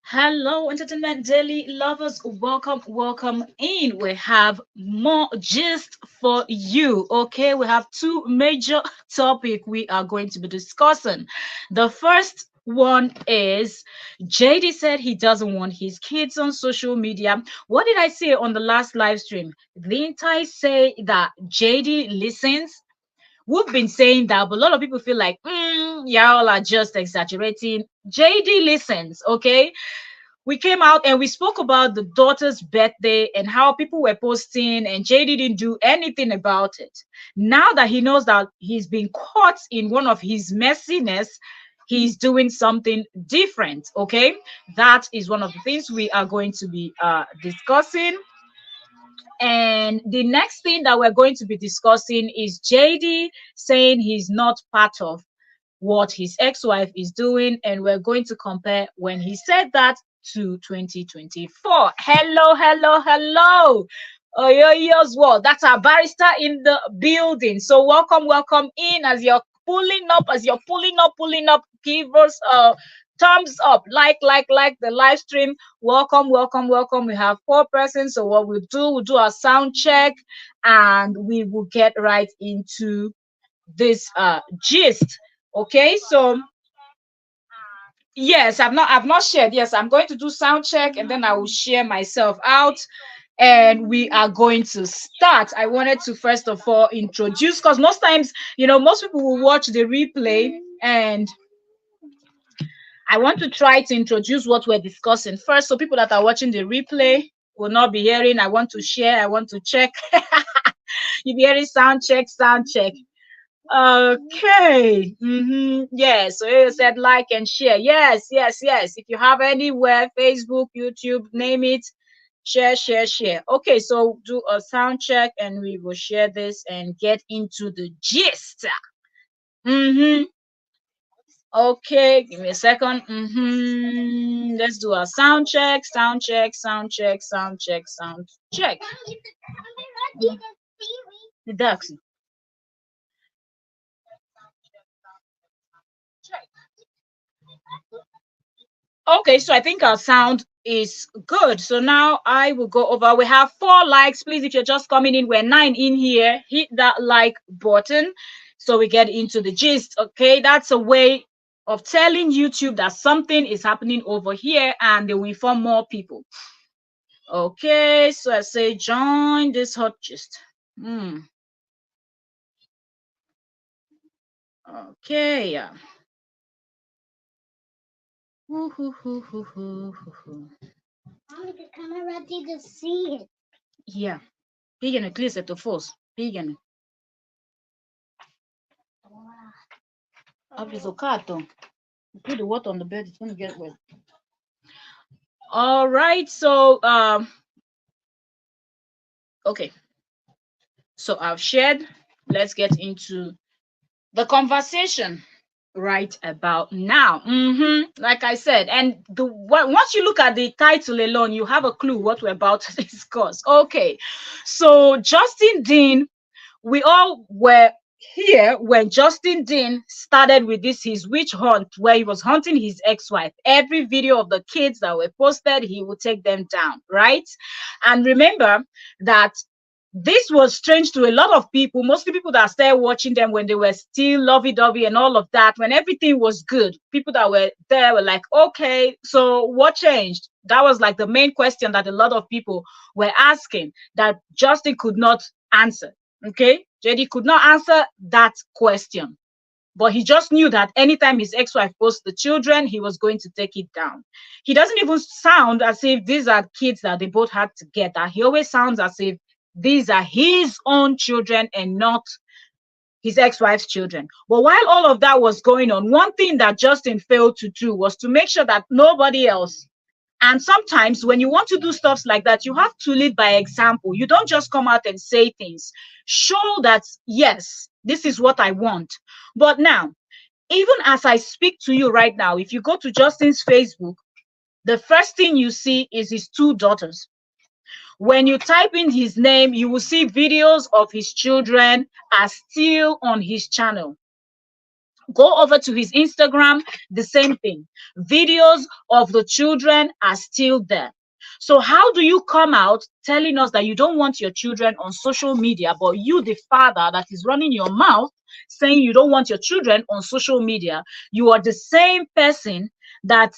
Hello, Entertainment Daily lovers. Welcome in. We have more gist for you. Okay, we have two major topic we are going to be discussing. The first one is JD said he doesn't want his kids on social media. What did I say on the last live stream? Didn't I say that JD listens? We've been saying that, but a lot of people feel like, y'all are just exaggerating. JD listens, okay? We came out and we spoke about the daughter's birthday and how people were posting, and Jay didn't do anything about it. Now that he knows that he's been caught in one of his messiness, he's doing something different. Okay, that is one of the things we are going to be discussing. And the next thing that we're going to be discussing is JD saying he's not part of what his ex-wife is doing, and we're going to compare when he said that to 2024. Hello. Oh, yours, what? That's our barrister in the building. So welcome in. As you're pulling up, give us a thumbs up, like the live stream. Welcome. We have four persons. So what we'll do our sound check, and we will get right into this gist. Okay, so yes, I've not shared. Yes, I'm going to do sound check and then I will share myself out, and we are going to start. I wanted to first of all introduce, because most times, most people will watch the replay, and I want to try to introduce what we're discussing first, so people that are watching the replay will not be hearing I want to share, I want to check. You be hearing sound check. Okay. Yes. So you said like and share. Yes. If you have anywhere, Facebook, YouTube, name it, share. Okay. So do a sound check and we will share this and get into the gist. Mm-hmm. Okay. Give me a second. Let's do a sound check. The ducks. Okay, so I think our sound is good. So now I will go over. We have 4 likes. Please, if you're just coming in, we're 9 in here. Hit that like button so we get into the gist. Okay, that's a way of telling YouTube that something is happening over here and they will inform more people. Okay, so I say join this hot gist. Okay, yeah. The camera ready to see it. Yeah. Piggen at least at the force. Piggen. Up is a carton. Put the water on the bed, it's gonna get wet. All right, so okay. So I've shared. Let's get into the conversation right about now. Like I said, and once you look at the title alone, you have a clue what we're about to discuss. Okay, so Justin Dean, we all were here when Justin Dean started with his witch hunt, where he was hunting his ex-wife. Every video of the kids that were posted, he would take them down, right? And remember that this was strange to a lot of people, mostly people that started watching them when they were still lovey-dovey and all of that. When everything was good, people that were there were like, okay, so what changed? That was like the main question that a lot of people were asking, that Justin could not answer. Okay, JD could not answer that question, but he just knew that anytime his ex-wife posts the children, he was going to take it down. He doesn't even sound as if these are kids that they both had together. He always sounds as if these are his own children and not his ex-wife's children. But while all of that was going on, one thing that Justin failed to do was to make sure that nobody else. And sometimes when you want to do stuff like that, you have to lead by example. You don't just come out and say things. Show that, yes, this is what I want. But now, even as I speak to you right now, if you go to Justin's Facebook, the first thing you see is his 2 daughters. When you type in his name, you will see videos of his children are still on his channel. Go over to his Instagram, the same thing. Videos of the children are still there. So how do you come out telling us that you don't want your children on social media, but you, the father that is running your mouth, saying you don't want your children on social media, you are the same person that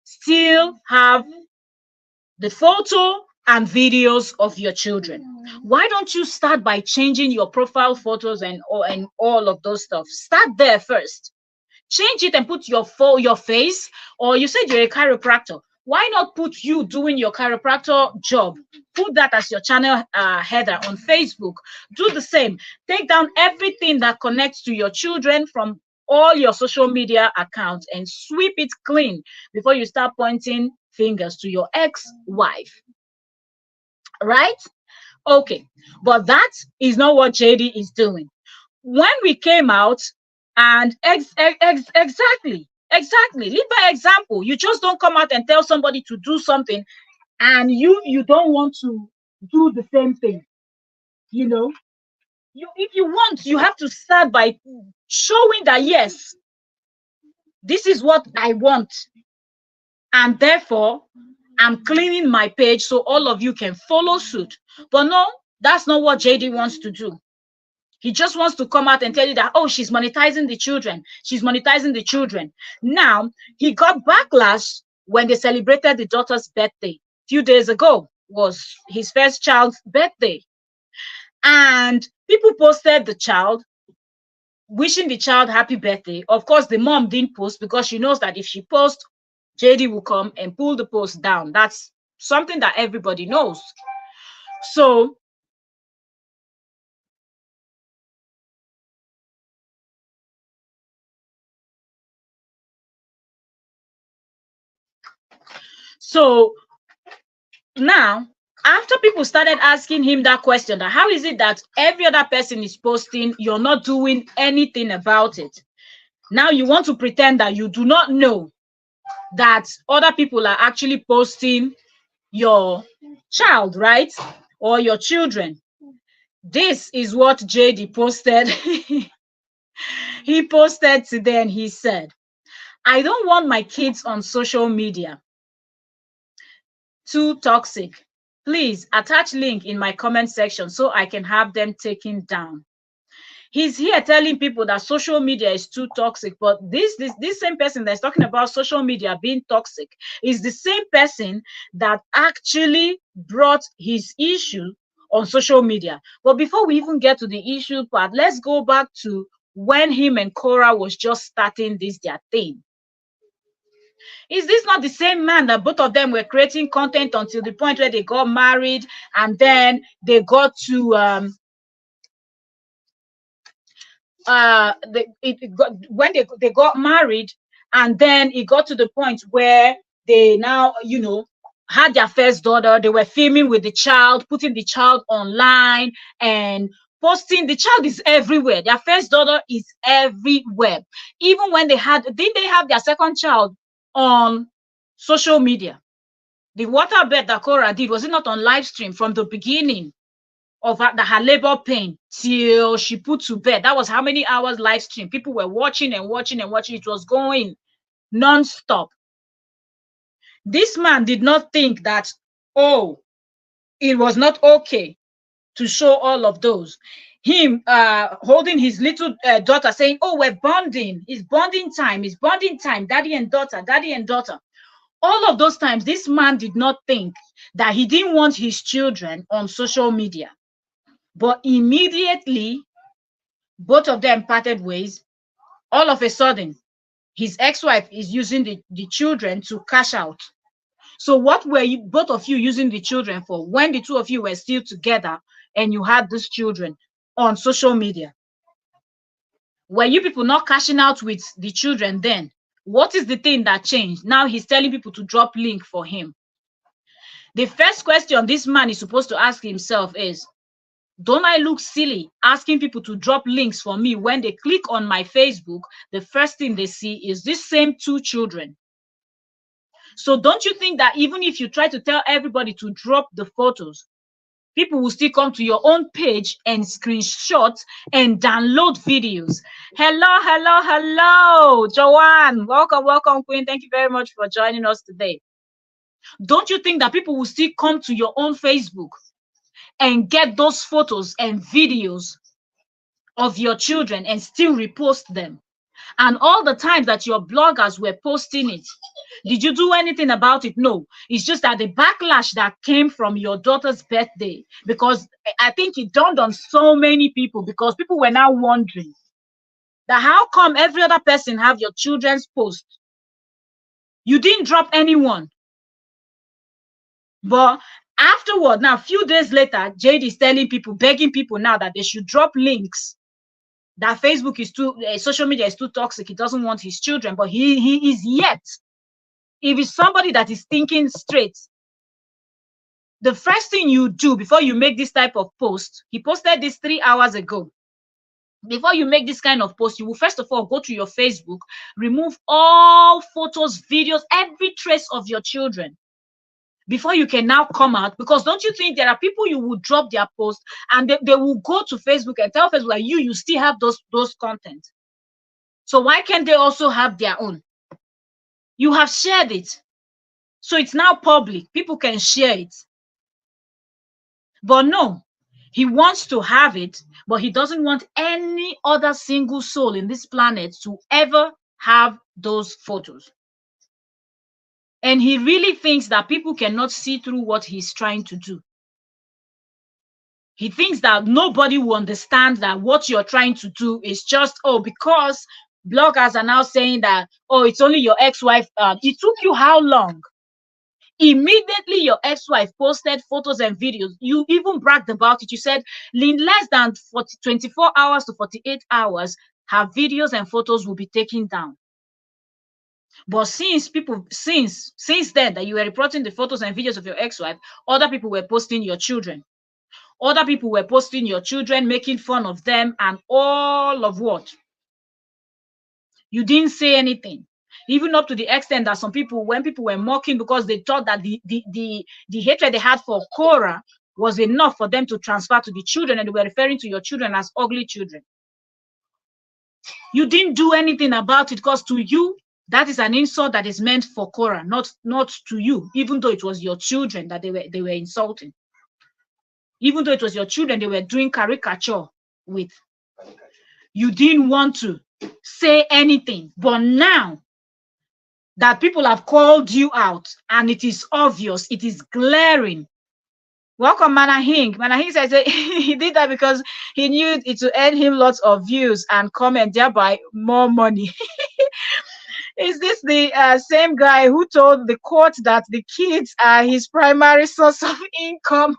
still have the photo and videos of your children? Why don't you start by changing your profile photos and all of those stuff? Start there first. Change it and put your face, or you said you're a chiropractor. Why not put you doing your chiropractor job? Put that as your channel header on Facebook. Do the same. Take down everything that connects to your children from all your social media accounts and sweep it clean before you start pointing fingers to your ex-wife. Right? Okay. But that is not what JD is doing. When we came out, and exactly, lead by example. You just don't come out and tell somebody to do something, and you don't want to do the same thing. You know, if you want, you have to start by showing that yes, this is what I want, and therefore I'm cleaning my page so all of you can follow suit. But no, that's not what JD wants to do. He just wants to come out and tell you that, oh, she's monetizing the children. She's monetizing the children. Now, he got backlash when they celebrated the daughter's birthday. A few days ago was his first child's birthday. And people posted the child, wishing the child happy birthday. Of course, the mom didn't post because she knows that if she posts, JD will come and pull the post down. That's something that everybody knows. So now, after people started asking him that question, that how is it that every other person is posting, you're not doing anything about it? Now you want to pretend that you do not know that other people are actually posting your child, right? Or your children. This is what JD posted. He posted today and he said, I don't want my kids on social media. Too toxic. Please attach link in my comment section so I can have them taken down. He's here telling people that social media is too toxic, but this same person that's talking about social media being toxic is the same person that actually brought his issue on social media. But before we even get to the issue part, let's go back to when him and Cora was just starting their thing. Is this not the same man that both of them were creating content until the point where they got married, and then they got to when they got married, and then it got to the point where they now, you know, had their first daughter. They were filming with the child, putting the child online and posting. The child is everywhere. Their first daughter is everywhere. Even when didn't they have their second child on social media? The waterbed that Cora did, was it not on live stream from the beginning of her labor pain till she put to bed? That was how many hours live stream? People were watching and watching and watching. It was going non-stop. This man did not think that, oh, it was not okay to show all of those. Him holding his little daughter saying, oh, we're bonding. It's bonding time. It's bonding time. Daddy and daughter, daddy and daughter. All of those times, this man did not think that he didn't want his children on social media. But immediately, both of them parted ways. All of a sudden, his ex-wife is using the children to cash out. So what were both of you using the children for when the two of you were still together and you had these children on social media? Were you people not cashing out with the children then? What is the thing that changed? Now he's telling people to drop link for him. The first question this man is supposed to ask himself is, don't I look silly asking people to drop links for me when they click on my Facebook? The first thing they see is these same two children. So don't you think that even if you try to tell everybody to drop the photos, People will still come to your own page and screenshot and download videos. Hello, hello, hello, Joanne. Welcome, welcome, Queen. Thank you very much for joining us today. Don't you think that people will still come to your own Facebook and get those photos and videos of your children and still repost them? And all the times that your bloggers were posting it, did you do anything about it? No. It's just that the backlash that came from your daughter's birthday, because I think it dawned on so many people, because people were now wondering that how come every other person have your children's post? You didn't drop anyone. But afterward, now a few days later, Jade is telling people, begging people now that they should drop links, that Facebook is too, social media is too toxic. He doesn't want his children, but he is yet. If it's somebody that is thinking straight, the first thing you do before you make this type of post, he posted this 3 hours ago. Before you make this kind of post, you will first of all go to your Facebook, remove all photos, videos, every trace of your children before you can now come out. Because don't you think there are people you will drop their post and they will go to Facebook and tell Facebook like you still have those content. So why can't they also have their own? You have shared it. So it's now public. People can share it. But no, he wants to have it, but he doesn't want any other single soul in this planet to ever have those photos. And he really thinks that people cannot see through what he's trying to do. He thinks that nobody will understand that what you're trying to do is just, oh, because bloggers are now saying that, oh, it's only your ex-wife. It took you how long? Immediately your ex-wife posted photos and videos, you even bragged about it. You said in less than 24 hours to 48 hours, her videos and photos will be taken down. But since then that you were reporting the photos and videos of your ex-wife, other people were posting your children. Other people were posting your children, making fun of them, and all of what? You didn't say anything. Even up to the extent that some people, when people were mocking because they thought that the hatred they had for Korah was enough for them to transfer to the children, and they were referring to your children as ugly children. You didn't do anything about it, because to you, that is an insult that is meant for Korah, not to you, even though it was your children that they were insulting. Even though it was your children they were doing caricature with. You didn't want to say anything. But now that people have called you out and it is obvious, it is glaring. Welcome, Manahing. Manahing says he did that because he knew it would earn him lots of views and comment, thereby more money. Is this the same guy who told the court that the kids are his primary source of income?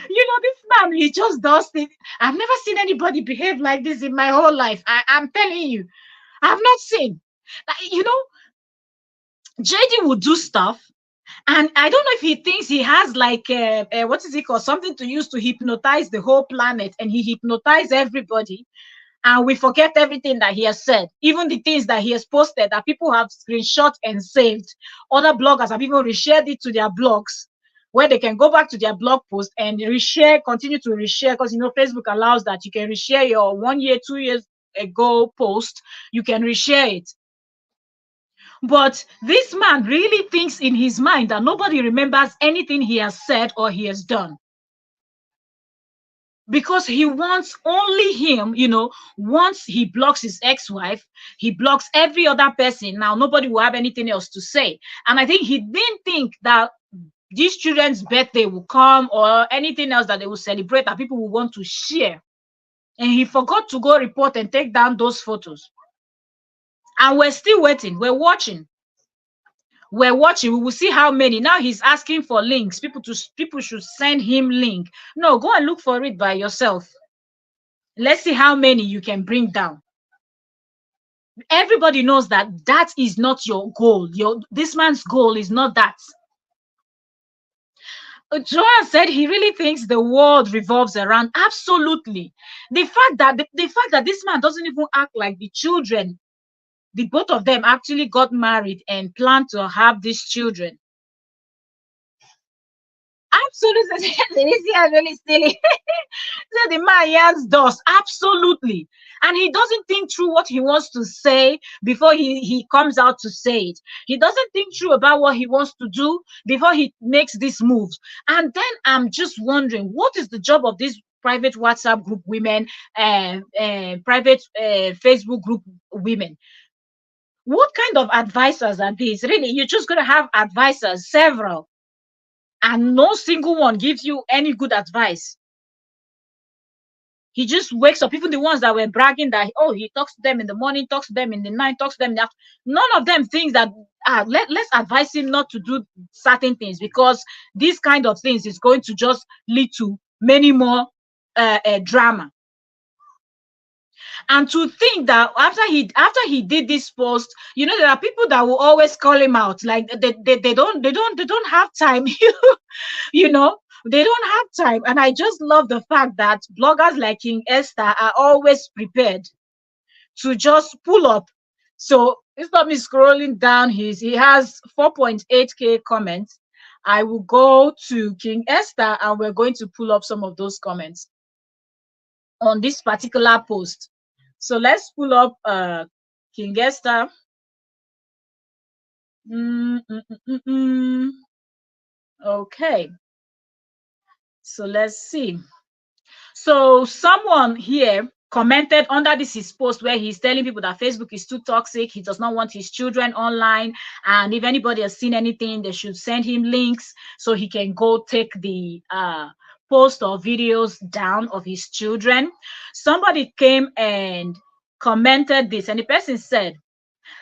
You know, this man, he just does things. I've never seen anybody behave like this in my whole life. I'm telling you, I've not seen. You know, JD would do stuff, and I don't know if he thinks he has like what is it called, something to use to hypnotize the whole planet, and he hypnotizes everybody, and we forget everything that he has said, even the things that he has posted that people have screenshot and saved. Other bloggers have even reshared it to their blogs, where they can go back to their blog post and reshare, continue to reshare, because you know Facebook allows that. You can reshare your 1 year, 2 years ago post, you can reshare it. But this man really thinks in his mind that nobody remembers anything he has said or he has done, because he wants only him. You know, once he blocks his ex-wife, he blocks every other person. Now nobody will have anything else to say. And I think he didn't think that these children's birthday will come or anything else that they will celebrate that people will want to share. And he forgot to go report and take down those photos. And we're still waiting. We're watching. We will see how many. Now he's asking for links. People should send him link. No, go and look for it by yourself. Let's see how many you can bring down. Everybody knows that that is not your goal. This man's goal is not that. Joan said he really thinks the world revolves around. Absolutely. The fact that this man doesn't even act like the children, the both of them actually got married and planned to have these children. So this is really silly. So the man hears dust, absolutely. And he doesn't think through what he wants to say before he comes out to say it. He doesn't think through about what he wants to do before he makes these moves. And then I'm just wondering, what is the job of these private WhatsApp group women, private Facebook group women? What kind of advisors are these? Really, you're just going to have advisors, several, and no single one gives you any good advice. He just wakes up, even the ones that were bragging that, oh, he talks to them in the morning, talks to them in the night, talks to them in the afternoon. None of them thinks that, let's advise him not to do certain things, because these kind of things is going to just lead to many more drama. And to think that after he did this post, there are people that will always call him out, like they don't have time. you know they don't have time. And I just love the fact that bloggers like King Esther are always prepared to just pull up. So instead of me scrolling down, he has 4.8k comments. I will go to King Esther and we're going to pull up some of those comments on this particular post. So let's pull up King Esther. Okay, so let's see. So someone here commented under this his post where he's telling people that Facebook is too toxic. He does not want his children online, and if anybody has seen anything, they should send him links so he can go take the post or videos down of his children. Somebody came and commented this, and the person said,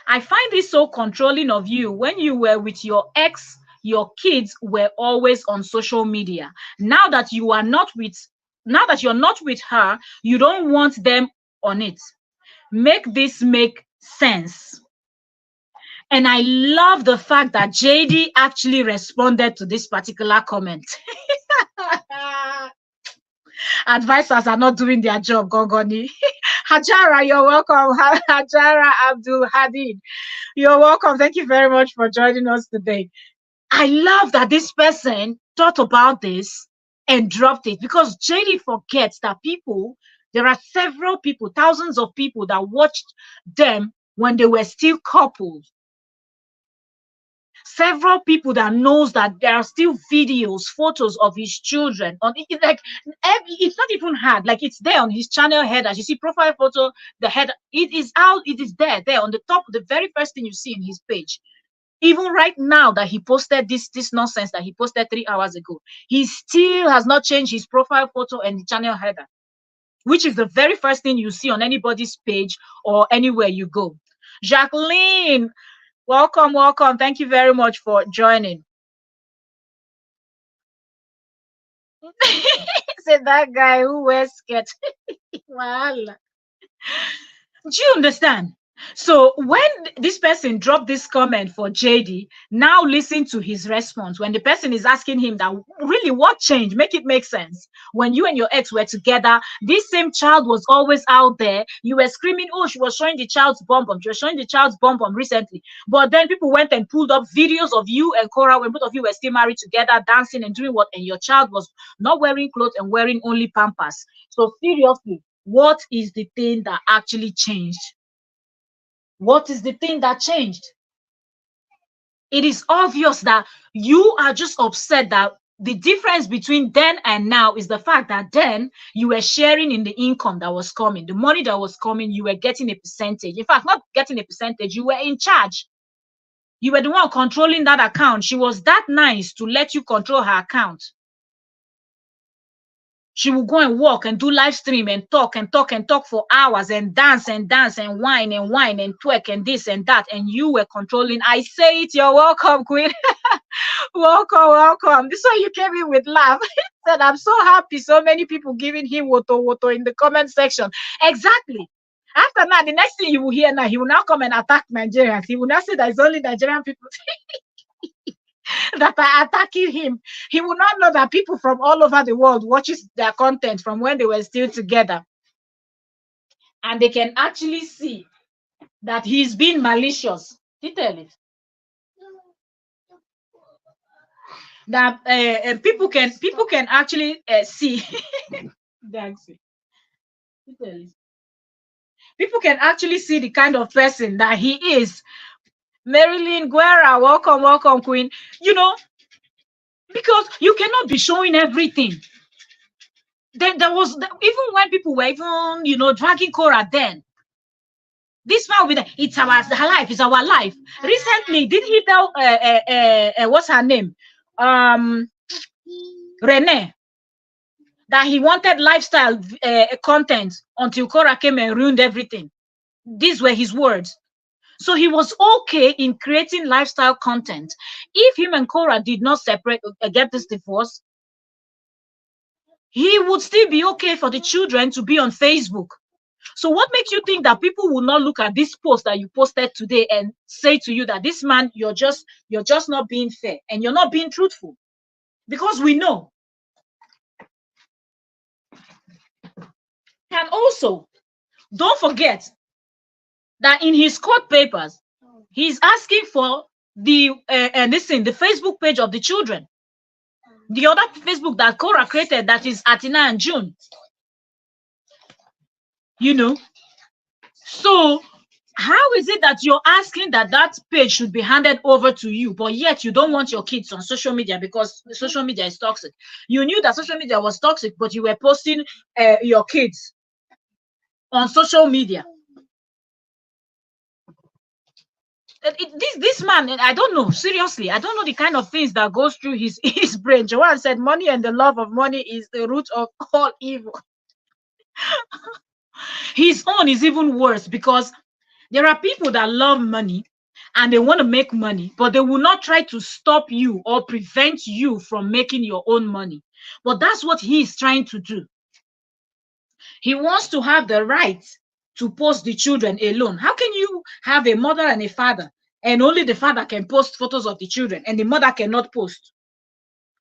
I find this so controlling of you. When you were with your ex, your kids were always on social media. Now that you're not with her, you don't want them on it. Make this make sense. And I love the fact that JD actually responded to this particular comment. Advisors are not doing their job, Gongoni. Hajara, you're welcome. Hajara Abdul Hadid, you're welcome. Thank you very much for joining us today. I love that this person thought about this and dropped it, because JD forgets that there are several people, thousands of people that watched them when they were still couples. Several people that knows that there are still videos, photos of his children on it. Like, it's not even hard. Like, it's there on his channel header. As you see, profile photo, the header, it is out. It is there on the top, the very first thing you see in his page. Even right now that he posted this nonsense that he posted 3 hours ago, he still has not changed his profile photo and the channel header, which is the very first thing you see on anybody's page or anywhere you go. Jacqueline, welcome. Thank you very much for joining. Said that guy who wears skirt. Well, do you understand? So when this person dropped this comment for JD, now listen to his response. When the person is asking him that, really, what changed? Make it make sense. When you and your ex were together, this same child was always out there. You were screaming, oh, she was showing the child's bum bum. She was showing the child's bum bum recently. But then people went and pulled up videos of you and Cora when both of you were still married together, dancing and doing what? And your child was not wearing clothes and wearing only Pampers. So seriously, what is the thing that actually changed? What is the thing that changed? It is obvious that you are just upset that the difference between then and now is the fact that then you were sharing in the income that was coming, the money that was coming, you were getting a percentage. In fact, not getting a percentage, you were in charge. You were the one controlling that account. She was that nice to let you control her account. She will go and walk and do live stream and talk for hours and dance and wine and twerk and this and that. And you were controlling. I say it, you're welcome, Queen. welcome. This one you came in with laugh. Said, I'm so happy so many people giving him woto in the comment section. Exactly. After that, the next thing you will hear now, he will now come and attack Nigerians. He will now say that it's only Nigerian people that are attacking him. He will not know that people from all over the world watches their content from when they were still together, and they can actually see that he's being malicious. Did you tell it? that people can actually see. Daxi. People can actually see the kind of person that he is. Marilyn Guerra, welcome, welcome, Queen. You know, because you cannot be showing everything. Then there was even when people were even dragging Cora. Then this man with it's our life, it's our life. Recently, did he tell what's her name, Renee, that he wanted lifestyle content until Cora came and ruined everything? These were his words. So he was okay in creating lifestyle content. If him and Cora did not separate, get this divorce, he would still be okay for the children to be on Facebook. So what makes you think that people will not look at this post that you posted today and say to you that this man, you're just not being fair and you're not being truthful? Because we know. And also, don't forget that in his court papers, he's asking for the the Facebook page of the children. The other Facebook that Cora created, that is Atina and June. So how is it that you're asking that page should be handed over to you, but yet you don't want your kids on social media because social media is toxic? You knew that social media was toxic, but you were posting your kids on social media. This man, I don't know, seriously, I don't know the kind of things that goes through his brain. Joanne said money and the love of money is the root of all evil. His own is even worse, because there are people that love money and they want to make money, but they will not try to stop you or prevent you from making your own money. But that's what he is trying to do. He wants to have the right to post the children alone. How can you have a mother and a father and only the father can post photos of the children and the mother cannot post?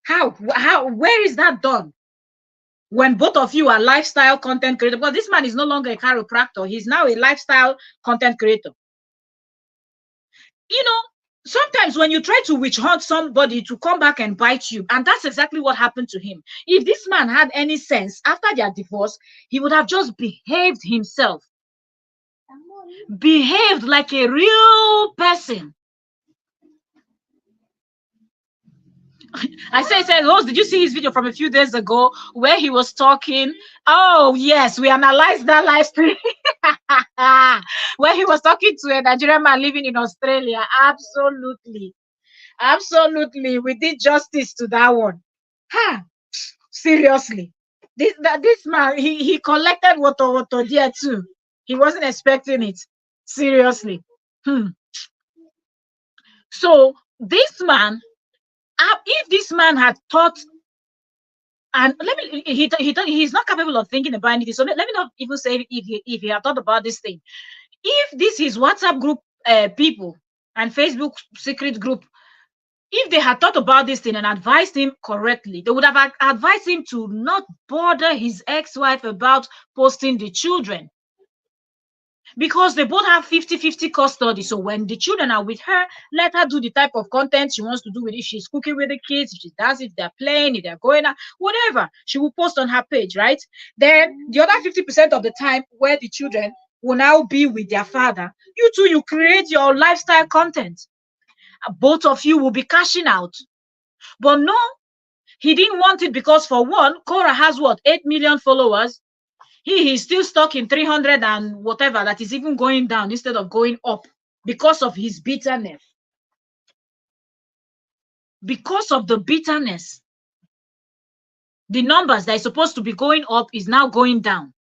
How? Where is that done? When both of you are lifestyle content creators. But this man is no longer a chiropractor. He's now a lifestyle content creator. Sometimes when you try to witch hunt somebody to come back and bite you, and that's exactly what happened to him. If this man had any sense after their divorce, he would have just behaved himself, behaved like a real person. I said, Rose, did you see his video from a few days ago where he was talking? Oh, yes, we analyzed that live stream. Where he was talking to a Nigerian man living in Australia. Absolutely. Absolutely. We did justice to that one. Seriously. This man, he collected Woto there too. He wasn't expecting it. Seriously. So this man, if this man had thought, and he's not capable of thinking about anything. So let me not even say if he had thought about this thing. If this is WhatsApp group people and Facebook secret group, if they had thought about this thing and advised him correctly, they would have advised him to not bother his ex-wife about posting the children, because they both have 50-50 custody. So when the children are with her, let her do the type of content she wants to do with it. If she's cooking with the kids, if she does, if they're playing, if they're going out, whatever, she will post on her page, right? Then the other 50% of the time where the children will now be with their father, you create your lifestyle content. Both of you will be cashing out. But no, he didn't want it, because for one, Cora has 8 million followers. He's still stuck in 300 and whatever, that is even going down instead of going up, because of his bitterness. Because of the bitterness, the numbers that is supposed to be going up is now going down.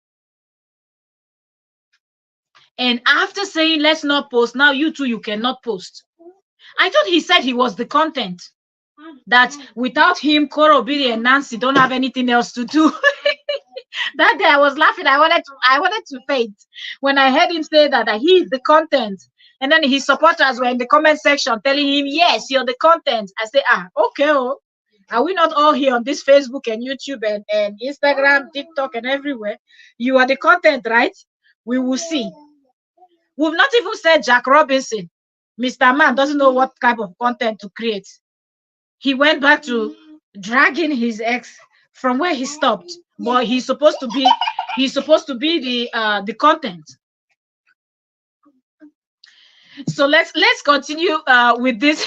And after saying let's not post, now you cannot post. I thought he said he was the content, that without him, Cora, Obidi, and Nancy don't have anything else to do. That day I was laughing. I wanted to faint when I heard him say that he is the content. And then his supporters were in the comment section telling him, yes, you're the content. I say, okay. Are we not all here on this Facebook and YouTube and Instagram, TikTok, and everywhere? You are the content, right? We will see. We've not even said Jack Robinson. Mr. Man doesn't know what type of content to create. he went back to dragging his ex from where he stopped. But he's supposed to be the content. So let's continue with this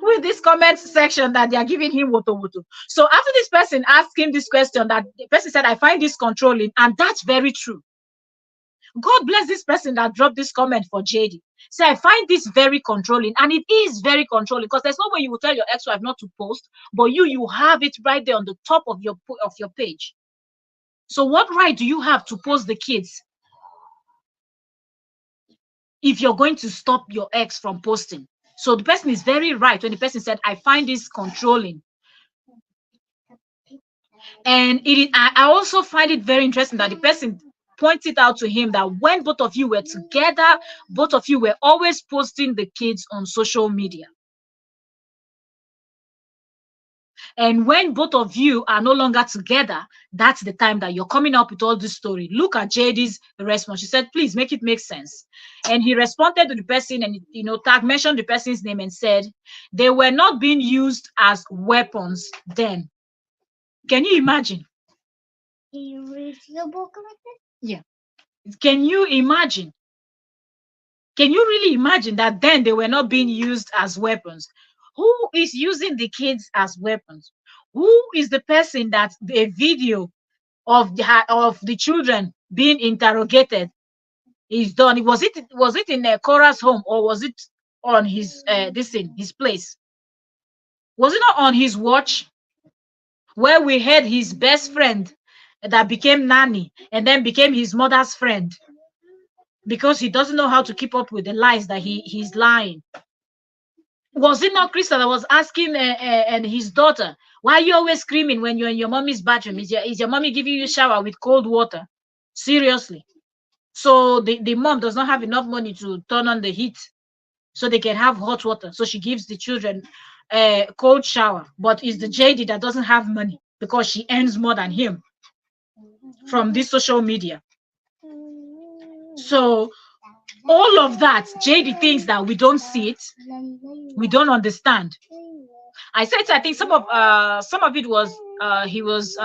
with this comment section that they are giving him woto woto. So after this person asked him this question, that the person said, I find this controlling, and that's very true. God bless this person that dropped this comment for JD. Say, I find this very controlling, and it is very controlling, because there's no way you will tell your ex-wife not to post, but you have it right there on the top of your page. So what right do you have to post the kids if you're going to stop your ex from posting? So the person is very right when the person said, I find this controlling. And I also find it very interesting that the person pointed out to him that when both of you were together, both of you were always posting the kids on social media. And when both of you are no longer together, that's the time that you're coming up with all this story. Look at JD's response. She said, please make it make sense. And he responded to the person and, mentioned the person's name and said, they were not being used as weapons then. Can you imagine? Can you read the book like this? Yeah. Can you imagine? Can you really imagine that then they were not being used as weapons? Who is using the kids as weapons? Who is the person that a video of the children being interrogated is done? Was it in Cora's home, or was it on his his place? Was it not on his watch, where we had his best friend that became nanny and then became his mother's friend because he doesn't know how to keep up with the lies that he's lying? Was it not Krista that was asking and his daughter, why are you always screaming when you're in your mommy's bathroom? Is your mommy giving you a shower with cold water? Seriously. So the mom does not have enough money to turn on the heat so they can have hot water. So she gives the children a cold shower. But it's the JD that doesn't have money because she earns more than him from this social media. So all of that, JD thinks that we don't see it, we don't understand. I think some of it was he was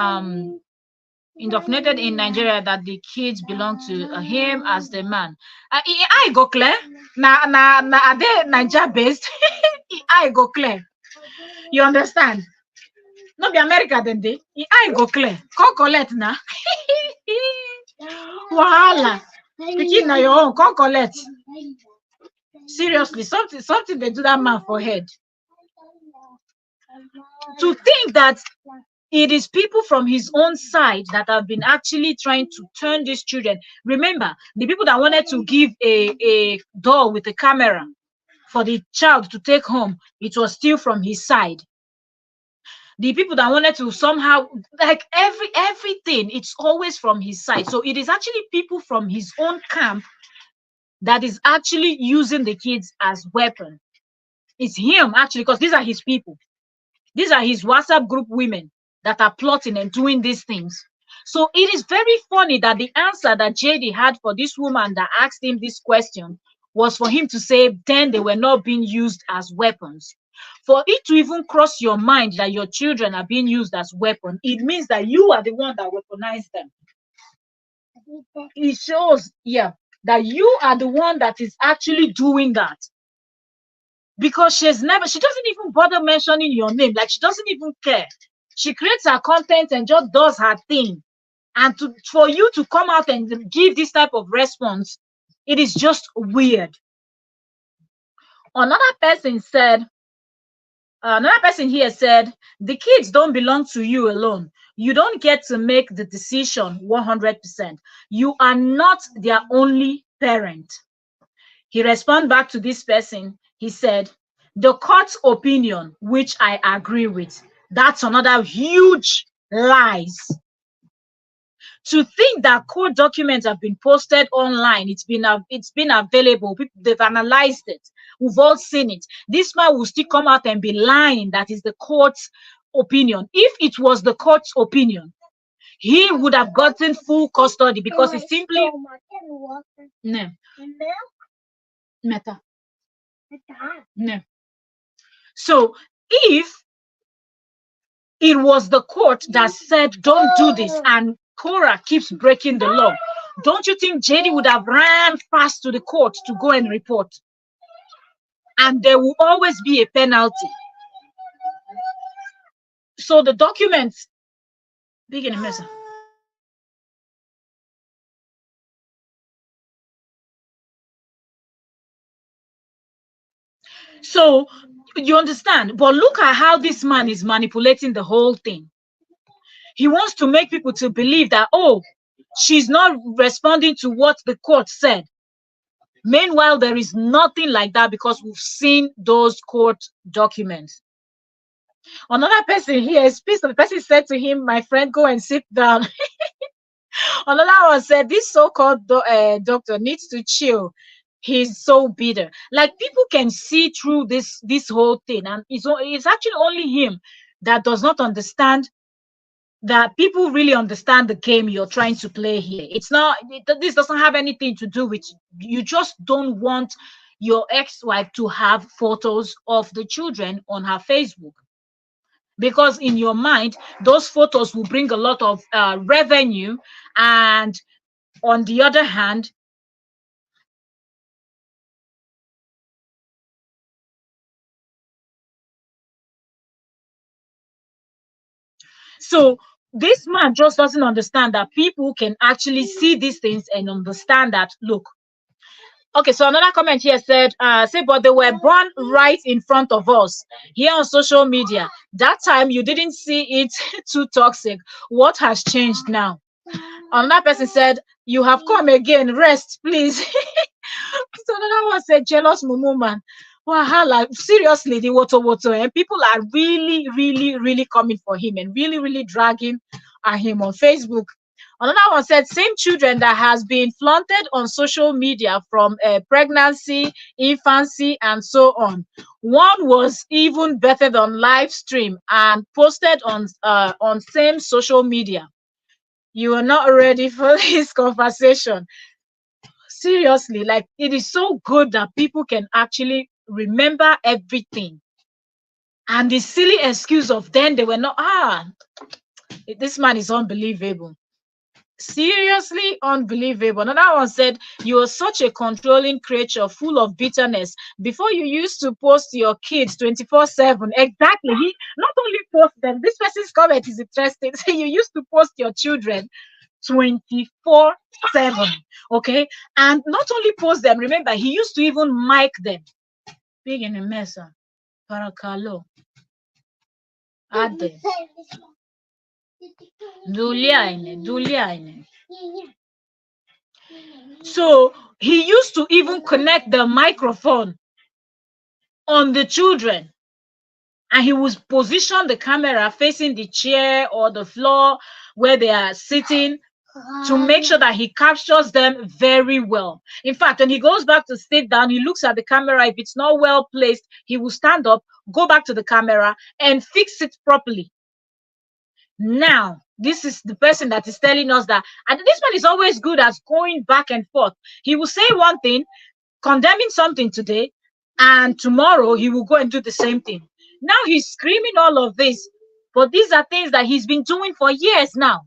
indoctrinated in Nigeria that the kids belong to him as the man. I go clear. Are they Nigeria based? I go clear. You understand? No be America then they. I go clear. Come collect na. Wahala. Pikin na your own. Come collect. Seriously, something they do that man for head. To think that it is people from his own side that have been actually trying to turn these children. Remember, the people that wanted to give a doll with a camera for the child to take home, it was still from his side. The people that wanted to somehow, like everything, it's always from his side. So it is actually people from his own camp that is actually using the kids as weapon. It's him actually, because these are his people. These are his WhatsApp group women that are plotting and doing these things. So it is very funny that the answer that JD had for this woman that asked him this question was for him to say, then they were not being used as weapons. For it to even cross your mind that your children are being used as weapons, it means that you are the one that weaponized them. It shows, yeah, that you are the one that is actually doing that. Because she doesn't even bother mentioning your name. Like, she doesn't even care. She creates her content and just does her thing. And for you to come out and give this type of response, it is just weird. Another person here said, the kids don't belong to you alone. You don't get to make the decision 100%. You are not their only parent. He responded back to this person. He said, the court's opinion, which I agree with, that's another huge lies. To think that court documents have been posted online, it's been available, they've analyzed it, we've all seen it. This man will still come out and be lying that is the court's opinion. If it was the court's opinion, he would have gotten full custody, because it's simply no. Meta. No. So if it was the court that said, don't do this, and Cora keeps breaking the law, don't you think JD would have ran fast to the court to go and report? And there will always be a penalty. So the documents, big in a mess. So you understand, but look at how this man is manipulating the whole thing. He wants to make people to believe that, oh, she's not responding to what the court said. Meanwhile, there is nothing like that because we've seen those court documents. Another person here is pissed. The person said to him, my friend, go and sit down. Another one said, this so-called doctor needs to chill. He's so bitter. Like, people can see through this whole thing, and it's actually only him that does not understand that people really understand the game you're trying to play here. It's not, this doesn't have anything to do with, you just don't want your ex-wife to have photos of the children on her Facebook, because in your mind those photos will bring a lot of revenue, and on the other hand, so this man just doesn't understand that people can actually see these things and understand that, look, okay. So another comment here said, say, but they were born right in front of us here on social media. That time you didn't see it too toxic. What has changed now? Another person said, you have come again, rest please. So another one said, jealous mumu man. Wahala, seriously, the water, and people are really coming for him and really dragging at him on Facebook. Another one said, same children that has been flaunted on social media from pregnancy, infancy, and so on. One was even better than live stream and posted on same social media. You are not ready for this conversation. Seriously, like, it is so good that people can actually remember everything. And the silly excuse of then they were not, this man is unbelievable. Seriously unbelievable. Another one said, you are such a controlling creature full of bitterness. Before you used to post your kids 24/7. Exactly. He not only post them, this person's comment is interesting. So you used to post your children 24/7. Okay, and not only post them, remember, he used to even mic them. Big in a mess. Parakalo. Ade. Duliaine. So he used to even connect the microphone on the children, and he would position the camera facing the chair or the floor where they are sitting to make sure that he captures them very well. In fact, when he goes back to sit down, he looks at the camera. If it's not well placed, he will stand up, go back to the camera, and fix it properly. Now, this is the person that is telling us that, and this man is always good at going back and forth. He will say one thing, condemning something today, and tomorrow he will go and do the same thing. Now he's screaming all of this, but these are things that he's been doing for years now.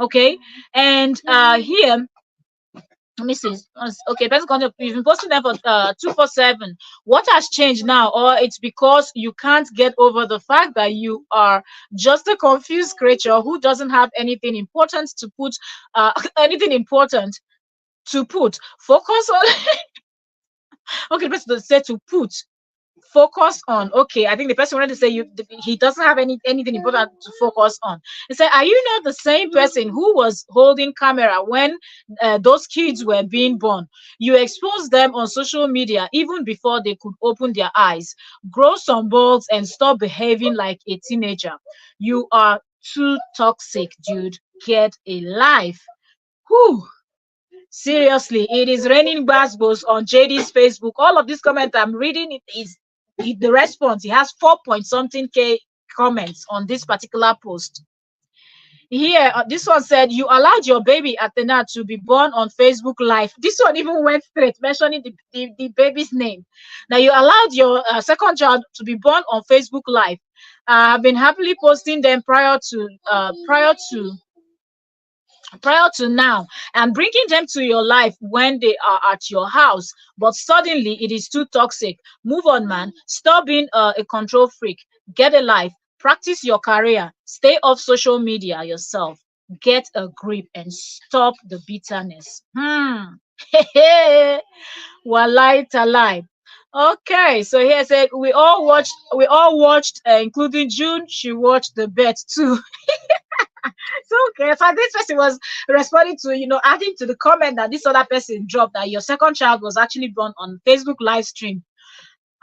Okay, and here, let me see. Okay, person content, you've been posting them for 247. What has changed now? Or it's because you can't get over the fact that you are just a confused creature who doesn't have anything important to put focus on. Okay, the person said to put focus on. Okay, I think the person wanted to say he doesn't have anything important to focus on. He said, are you not the same person who was holding camera when those kids were being born? You exposed them on social media even before they could open their eyes. Grow some balls and stop behaving like a teenager. You are too toxic, dude. Get a life. Whew. Seriously, it is raining basketballs on JD's Facebook. All of these comments I'm reading, the response. He has 4 point something K comments on this particular post. Here, this one said you allowed your baby Athena to be born on Facebook Live. This one even went straight, mentioning the baby's name. Now you allowed your second child to be born on Facebook Live. I've been happily posting them prior to now and bringing them to your life when they are at your house, but suddenly it is too toxic. Move on, man. Stop being a control freak. Get a life. Practice your career. Stay off social media yourself. Get a grip and stop the bitterness. Walai talai. Okay, so here said we all watched, including June. She watched the bet too. So okay, so this person was responding to, adding to the comment that this other person dropped, that your second child was actually born on Facebook live stream.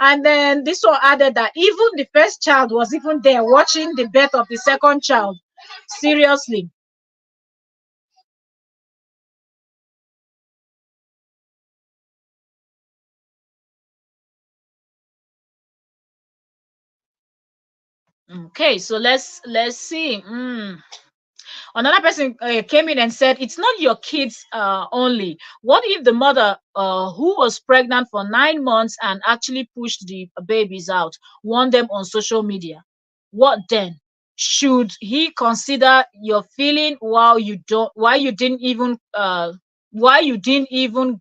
And then this one added that even the first child was even there watching the birth of the second child. Seriously. Okay, so let's see. Another person came in and said, it's not your kids only. What if the mother who was pregnant for 9 months and actually pushed the babies out, warned them on social media? What then? Should he consider your feeling why you didn't even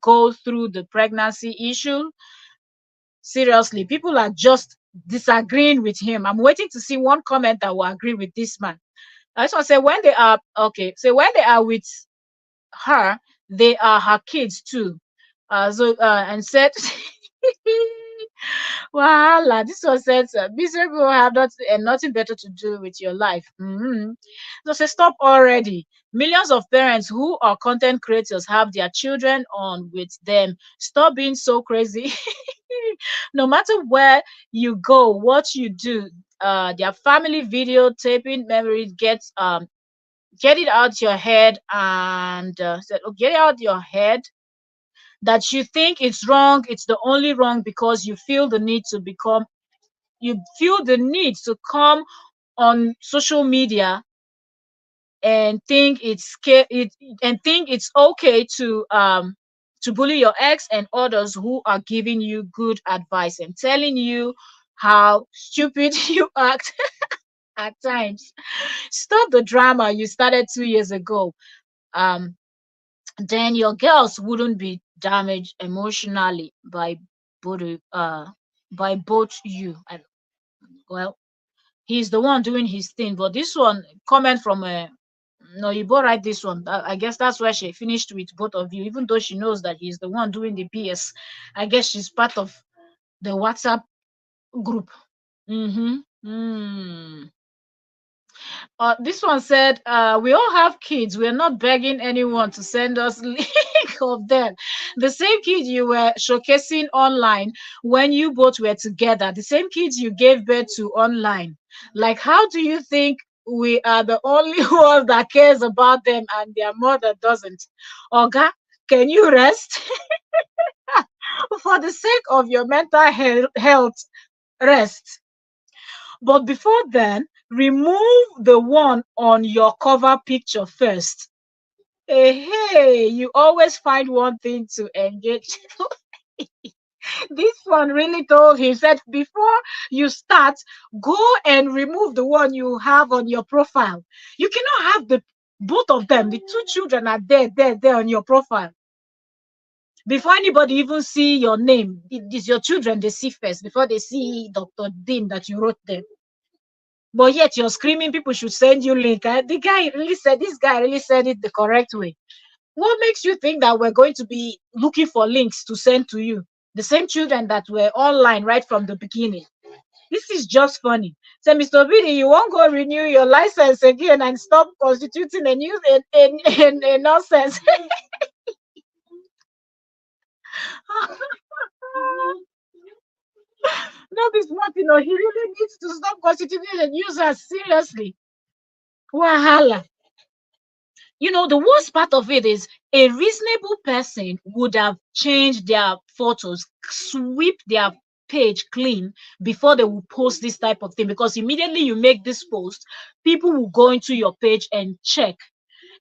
go through the pregnancy issue? Seriously, people are just disagreeing with him. I'm waiting to see one comment that will agree with this man. I just want to say, when they are okay, so when they are with her, they are her kids too. And said, Voila, this one says, miserable have nothing better to do with your life. So say, stop already. Millions of parents who are content creators have their children on with them. Stop being so crazy. No matter where you go, what you do, their family videotaping memories get it out your head and get it out your head that you think it's wrong. It's the only wrong because you feel the need to come on social media and think it's okay to bully your ex and others who are giving you good advice and telling you how stupid you act at times. Stop the drama you started 2 years ago. um then your girls wouldn't be damaged emotionally both uh both you and, well, he's the one doing his thing. But this one comment from no, you both write this one. I guess that's where she finished with both of you, even though she knows that he's the one doing the PS. I guess she's part of the WhatsApp group. Mm-hmm. This one said, we all have kids. We're not begging anyone to send us link of them. The same kid you were showcasing online when you both were together, the same kids you gave birth to online. Like, how do you think we are the only one that cares about them and their mother doesn't? Oga, can you rest? For the sake of your mental health, rest. But before then, remove the one on your cover picture first. Hey, you always find one thing to engage. This one really told him, said, before you start, go and remove the one you have on your profile. You cannot have the both of them. The two children are there on your profile. Before anybody even see your name, it is your children they see first before they see Dr. Dean that you wrote them. But yet you're screaming people should send you link. This guy really said it the correct way. What makes you think that we're going to be looking for links to send to you? The same children that were online right from the beginning. This is just funny. So, Mr. Bidi, you won't go renew your license again and stop constituting a new a nonsense. No, this Martin, he really needs to stop constituting a nuisance. Seriously. Wahala. The worst part of it is a reasonable person would have changed their photos, sweep their page clean before they will post this type of thing, because immediately you make this post, people will go into your page and check.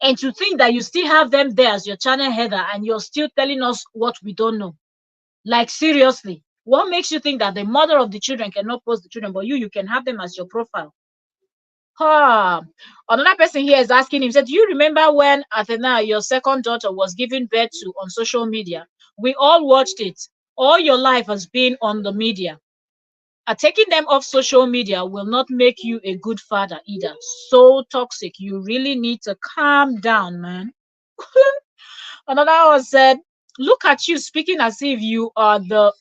And to think that you still have them there as your channel header and you're still telling us what we don't know. Like, seriously, what makes you think that the mother of the children cannot post the children, but you can have them as your profile? Ah, another person here is asking him, said, do you remember when Athena, your second daughter, was given birth to on social media? We all watched it. All your life has been on the media. Taking them off social media will not make you a good father either. So toxic. You really need to calm down, man. Another one said, look at you speaking as if you are the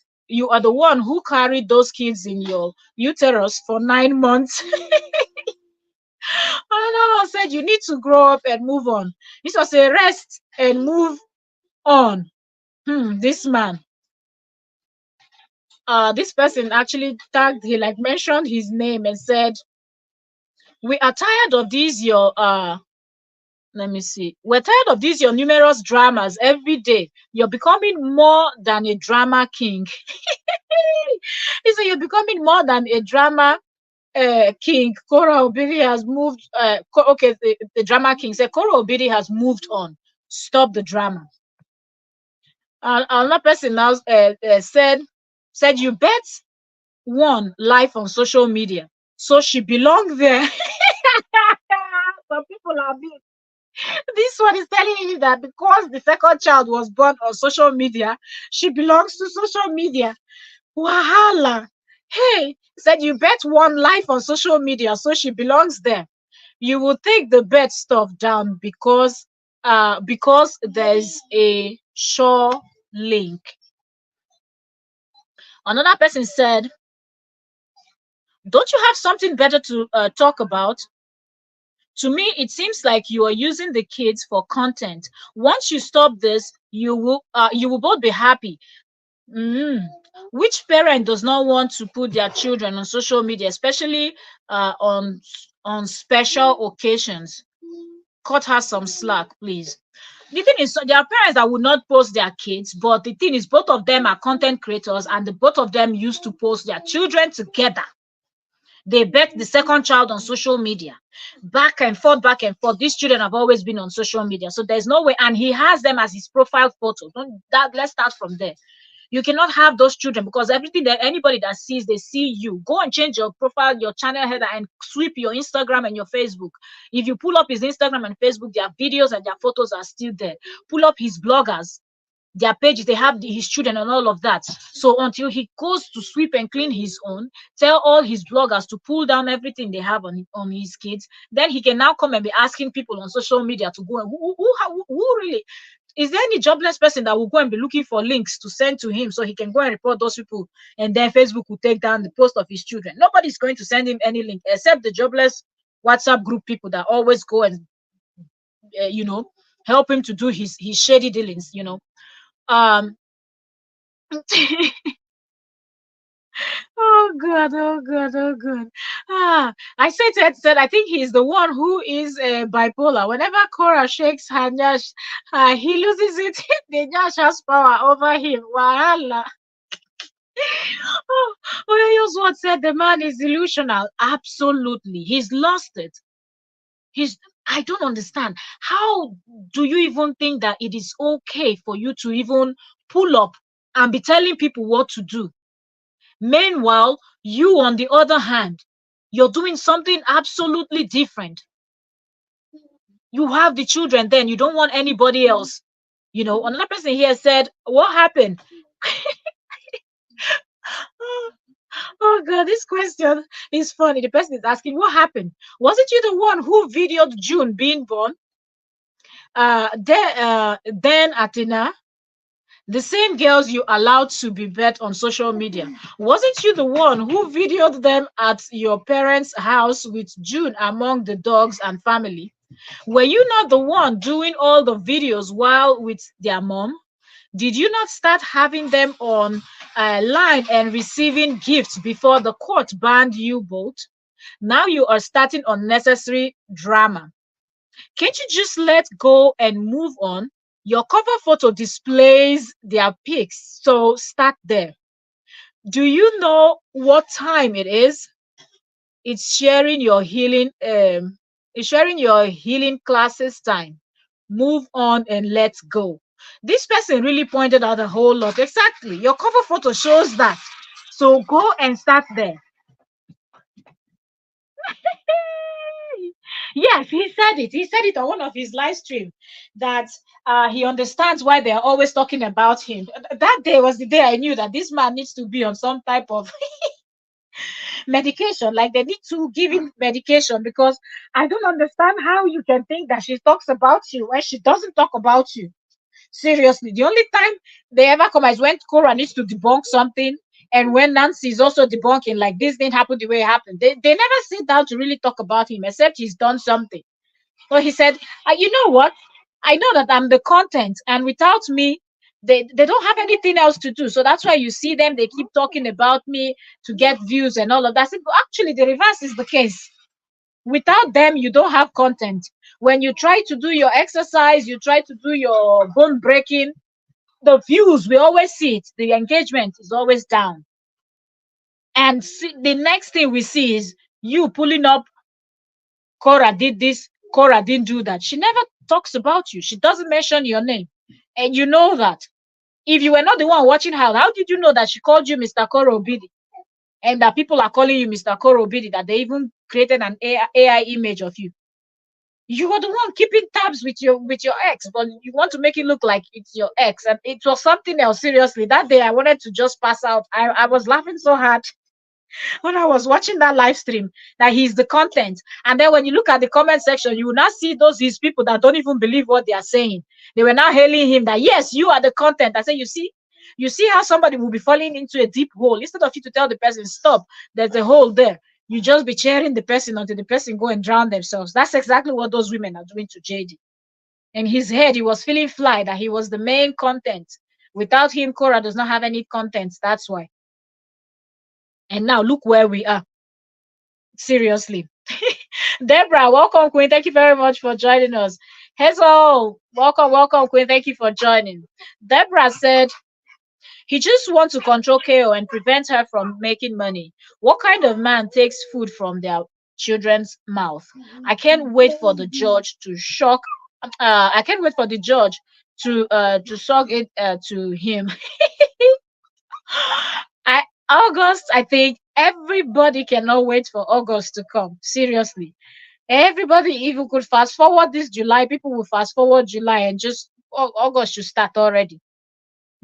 one who carried those kids in your uterus for 9 months. Another one said, you need to grow up and move on. This was a rest and move on. This man. This person actually tagged, he like mentioned his name and said, we are tired of these your let me see. We're tired of these your numerous dramas every day. You're becoming more than a drama king. He said you're becoming more than a drama king. Kora Obiri has moved. Okay, the drama king said Kora Obiri has moved on. Stop the drama. Another person now said you bet one life on social media, so she belongs there. Some people are being. This one is telling you that because the second child was born on social media, she belongs to social media. Wahala. Hey, said you bet one life on social media, so she belongs there. You will take the bet stuff down because there's a sure link. Another person said, don't you have something better to talk about? To me, it seems like you are using the kids for content. Once you stop this, you will both be happy. Mm. Which parent does not want to put their children on social media, especially on special occasions? Cut her some slack, please. The thing is, so there are parents that would not post their kids, but the thing is, both of them are content creators, and both of them used to post their children together. They bet the second child on social media, back and forth, back and forth. These children have always been on social media, so there's no way. And he has them as his profile photo. Let's start from there. You cannot have those children, because everything that anybody that sees, they see you. Go and change your profile, your channel header, and sweep your Instagram and your Facebook. If you pull up his Instagram and Facebook, their videos and their photos are still there. Pull up his bloggers, their pages, they have his children and all of that. So until he goes to sweep and clean his own, tell all his bloggers to pull down everything they have on his kids, then he can now come and be asking people on social media to go and who really is there any jobless person that will go and be looking for links to send to him so he can go and report those people, and then Facebook will take down the post of his children? Nobody's going to send him any link except the jobless WhatsApp group people that always go and help him to do his shady dealings. um oh god, oh god, oh god. I said I think he's the one who is bipolar. Whenever Cora shakes her nyash, he loses it. The nyash has power over him. Wahala. What said the man is delusional. Absolutely, he's lost it. I don't understand. How do you even think that it is okay for you to even pull up and be telling people what to do? Meanwhile, you, on the other hand, you're doing something absolutely different. You have the children, then you don't want anybody else. Another person here said, what happened? Oh god, this question is funny. The person is asking, what happened? Wasn't you the one who videoed June being born? Then Athena, the same girls you allowed to be bet on social media, wasn't you the one who videoed them at your parents' house with June among the dogs and family? Were you not the one doing all the videos while with their mom? Did you not start having them on line and receiving gifts before the court banned you both? Now you are starting unnecessary drama. Can't you just let go and move on? Your cover photo displays their pics, so start there. Do you know what time it is? It's sharing your healing it's sharing your healing classes time. Move on and let's go. This person really pointed out a whole lot. Exactly. Your cover photo shows that. So go and start there. Yes, he said it. He said it on one of his live stream that he understands why they are always talking about him. That day was the day I knew that this man needs to be on some type of medication. Like they need to give him medication because I don't understand how you can think that she talks about you when she doesn't talk about you. Seriously, the only time they ever come is when Cora needs to debunk something, and when Nancy is also debunking, like this didn't happen the way it happened. They never sit down to really talk about him, except he's done something. So he said, you know what? I know that I'm the content, and without me, they don't have anything else to do. So that's why you see them, they keep talking about me to get views and all of that. I said, "But actually, the reverse is the case. Without them, you don't have content. When you try to do your exercise, you try to do your bone breaking, the views, we always see it. The engagement is always down. And the next thing we see is you pulling up, Cora did this, Cora didn't do that. She never talks about you. She doesn't mention your name. And you know that. If you were not the one watching her, how did you know that she called you Mr. Koro Obidi? And that people are calling you Mr. Koro Obidi, that they even created an AI image of you. You were the one keeping tabs with your ex, but you want to make it look like it's your ex. And it was something else. Seriously, that day I wanted to just pass out. I was laughing so hard when I was watching that live stream, that he's the content. And then when you look at the comment section, you will not see those his people that don't even believe what they are saying. They were now hailing him that yes, you are the content. I said, you see how somebody will be falling into a deep hole. Instead of you to tell the person, stop, there's a hole there. You just be cheering the person until the person go and drown themselves. That's exactly what those women are doing to JD. In his head, he was feeling fly that he was the main content. Without him, Cora does not have any content. That's why. And now look where we are. Seriously. Deborah, welcome, Queen. Thank you very much for joining us. Hazel, welcome, Queen. Thank you for joining. Deborah said he just wants to control KO and prevent her from making money. What kind of man takes food from their children's mouth? I can't wait for the judge to shock. I can't wait for the judge to suck it to him. August, I think everybody cannot wait for August to come. Seriously. Everybody even could fast forward this July. People will fast forward July and just August should start already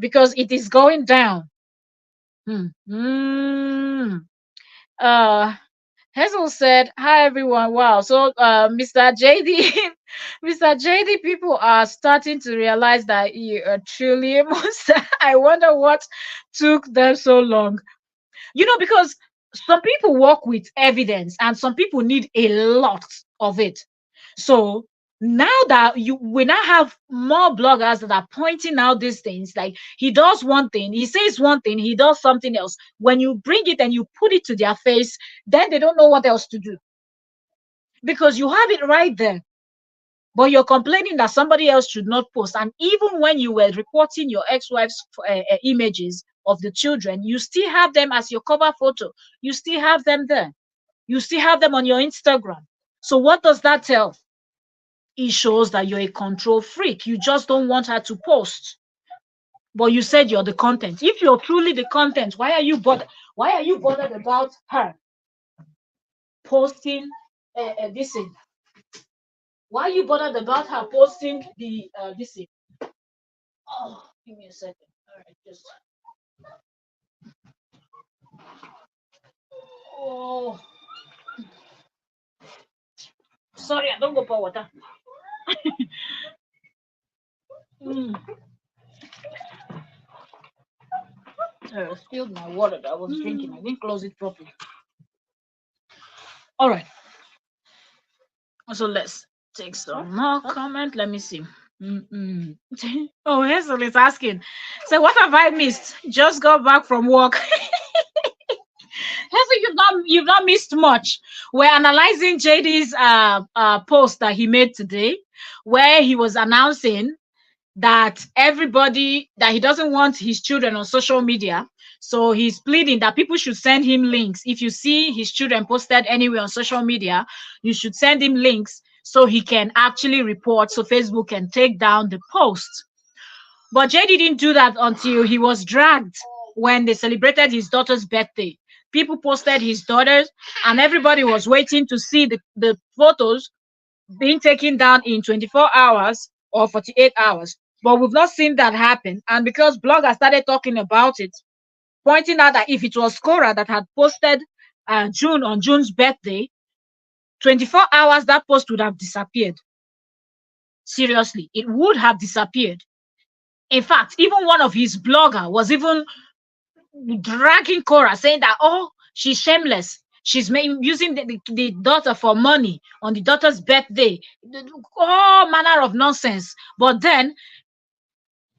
because it is going down. Hmm. Uh, Hazel said, "Hi everyone. Wow. So, Mr. JD, Mr. JD, people are starting to realize that you are truly a monster. I wonder what took them so long. Because some people work with evidence and some people need a lot of it. So now that we now have more bloggers that are pointing out these things, like he does one thing, he says one thing, he does something else. When you bring it and you put it to their face, then they don't know what else to do because you have it right there. But you're complaining that somebody else should not post. And even when you were reporting your ex-wife's images of the children, you still have them as your cover photo. You still have them there. You still have them on your Instagram. So what does that tell? It shows that you're a control freak. You just don't want her to post. But you said you're the content. If you're truly the content, why are you bothered? Why are you bothered about her posting this thing? Why are you bothered about her posting the this thing? Oh, give me a second. All right, just. Oh, sorry, I don't go pour water. I spilled my water that I was drinking. I didn't close it properly. All right. So let's take some more comment. Let me see. Oh, Hazel is asking. So what have I missed? Just got back from work. Hazel, you've not missed much. We're analyzing JD's post that he made today, where he was announcing that everybody, that he doesn't want his children on social media. So he's pleading that people should send him links. If you see his children posted anywhere on social media, you should send him links so he can actually report, so Facebook can take down the post. But Jay didn't do that until he was dragged when they celebrated his daughter's birthday. People posted his daughters, and everybody was waiting to see the photos being taken down in 24 hours or 48 hours. But we've not seen that happen. And because bloggers started talking about it, pointing out that if it was Cora that had posted June on June's birthday, 24 hours, that post would have disappeared. Seriously, it would have disappeared. In fact, even one of his blogger was even dragging Cora, saying that, oh, she's shameless. She's using the daughter for money on the daughter's birthday. All manner of nonsense. But then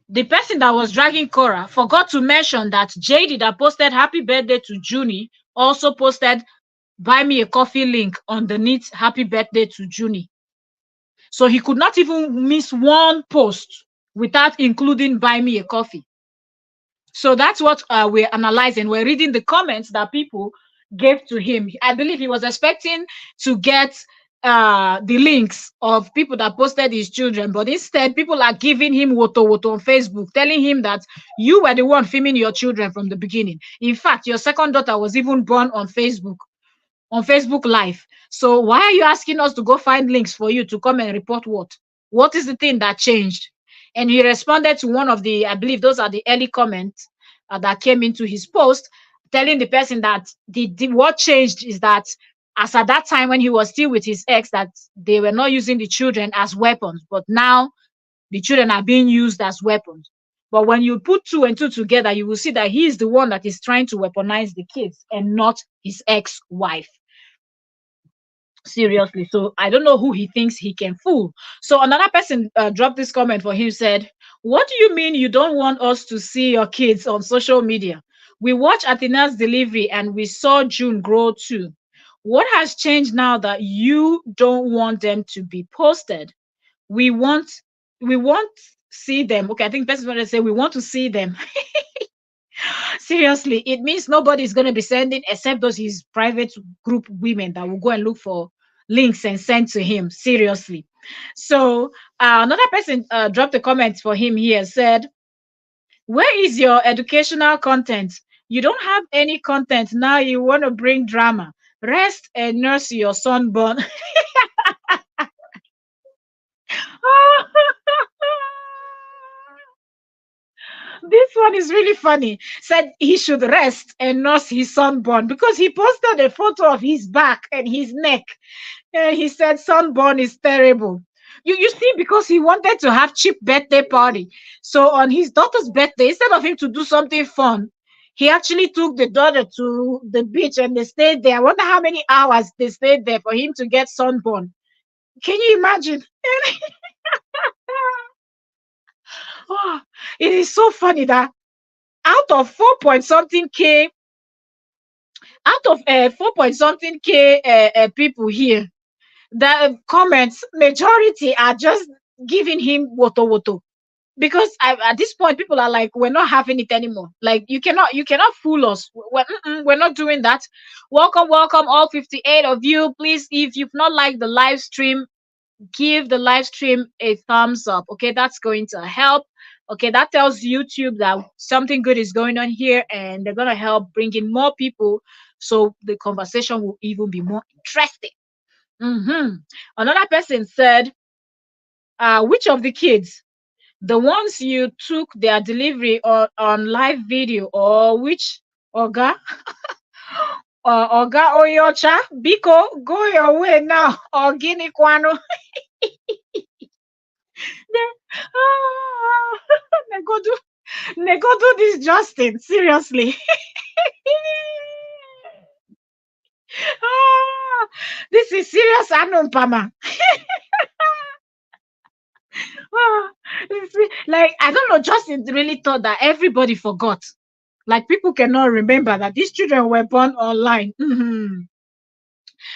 the person that was dragging Cora forgot to mention that JD that posted happy birthday to Junie also posted buy me a coffee link underneath happy birthday to Junie. So he could not even miss one post without including buy me a coffee. So that's what we're analyzing. We're reading the comments that people gave to him. I believe he was expecting to get the links of people that posted his children, but instead people are giving him woto woto on Facebook, telling him that you were the one filming your children from the beginning. In fact, your second daughter was even born on Facebook Live. So why are you asking us to go find links for you to come and report what? What is the thing that changed? And he responded to one of the, I believe those are the early comments that came into his post, telling the person that what changed is that as at that time when he was still with his ex, that they were not using the children as weapons, but now the children are being used as weapons. But when you put two and two together, you will see that he is the one that is trying to weaponize the kids and not his ex-wife. Seriously. So I don't know who he thinks he can fool. So another person dropped this comment for him, said, what do you mean you don't want us to see your kids on social media? We watched Athena's delivery and we saw June grow too. What has changed now that you don't want them to be posted? We want see them. Okay, I think the person wanted to say we want to see them. Seriously, it means nobody's going to be sending except those his private group women that will go and look for links and send to him. Seriously. So another person dropped a comment for him here, said, where is your educational content? You don't have any content now. You want to bring drama. Rest and nurse your sunburn. This one is really funny. Said he should rest and nurse his sunburn because he posted a photo of his back and his neck. And he said sunburn is terrible. You see, because he wanted to have cheap birthday party. So on his daughter's birthday, instead of him to do something fun, he actually took the daughter to the beach and they stayed there. I wonder how many hours they stayed there for him to get sunburn. Can you imagine? Oh, it is so funny that out of 4 point something K, out of 4 point something K people here, the comments, majority are just giving him woto woto. Because at this point, people are like, we're not having it anymore. Like, you cannot fool us. We're not doing that. Welcome, all 58 of you. Please, if you've not liked the live stream, give the live stream a thumbs up. Okay, that's going to help. Okay, that tells YouTube that something good is going on here and they're going to help bring in more people so the conversation will even be more interesting. Another person said, which of the kids, the ones you took their delivery on live video, or which Oga Oga Oyocha, Biko, go your way now, or Guinea Kwano. They go do this, Justin. Seriously. This is serious Anumpama. Like, I don't know, Justin really thought that everybody forgot. Like, people cannot remember that these children were born online.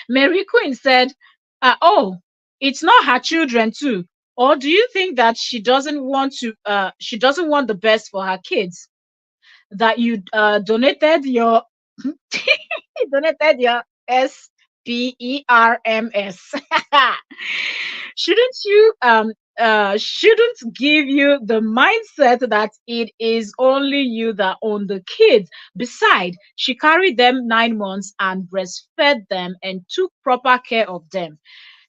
Mary Queen said, oh, it's not her children too. Or do you think that she doesn't want the best for her kids? That you donated your donated your sperms. Shouldn't you shouldn't give you the mindset that it is only you that own the kids. Besides, she carried them 9 months and breastfed them and took proper care of them.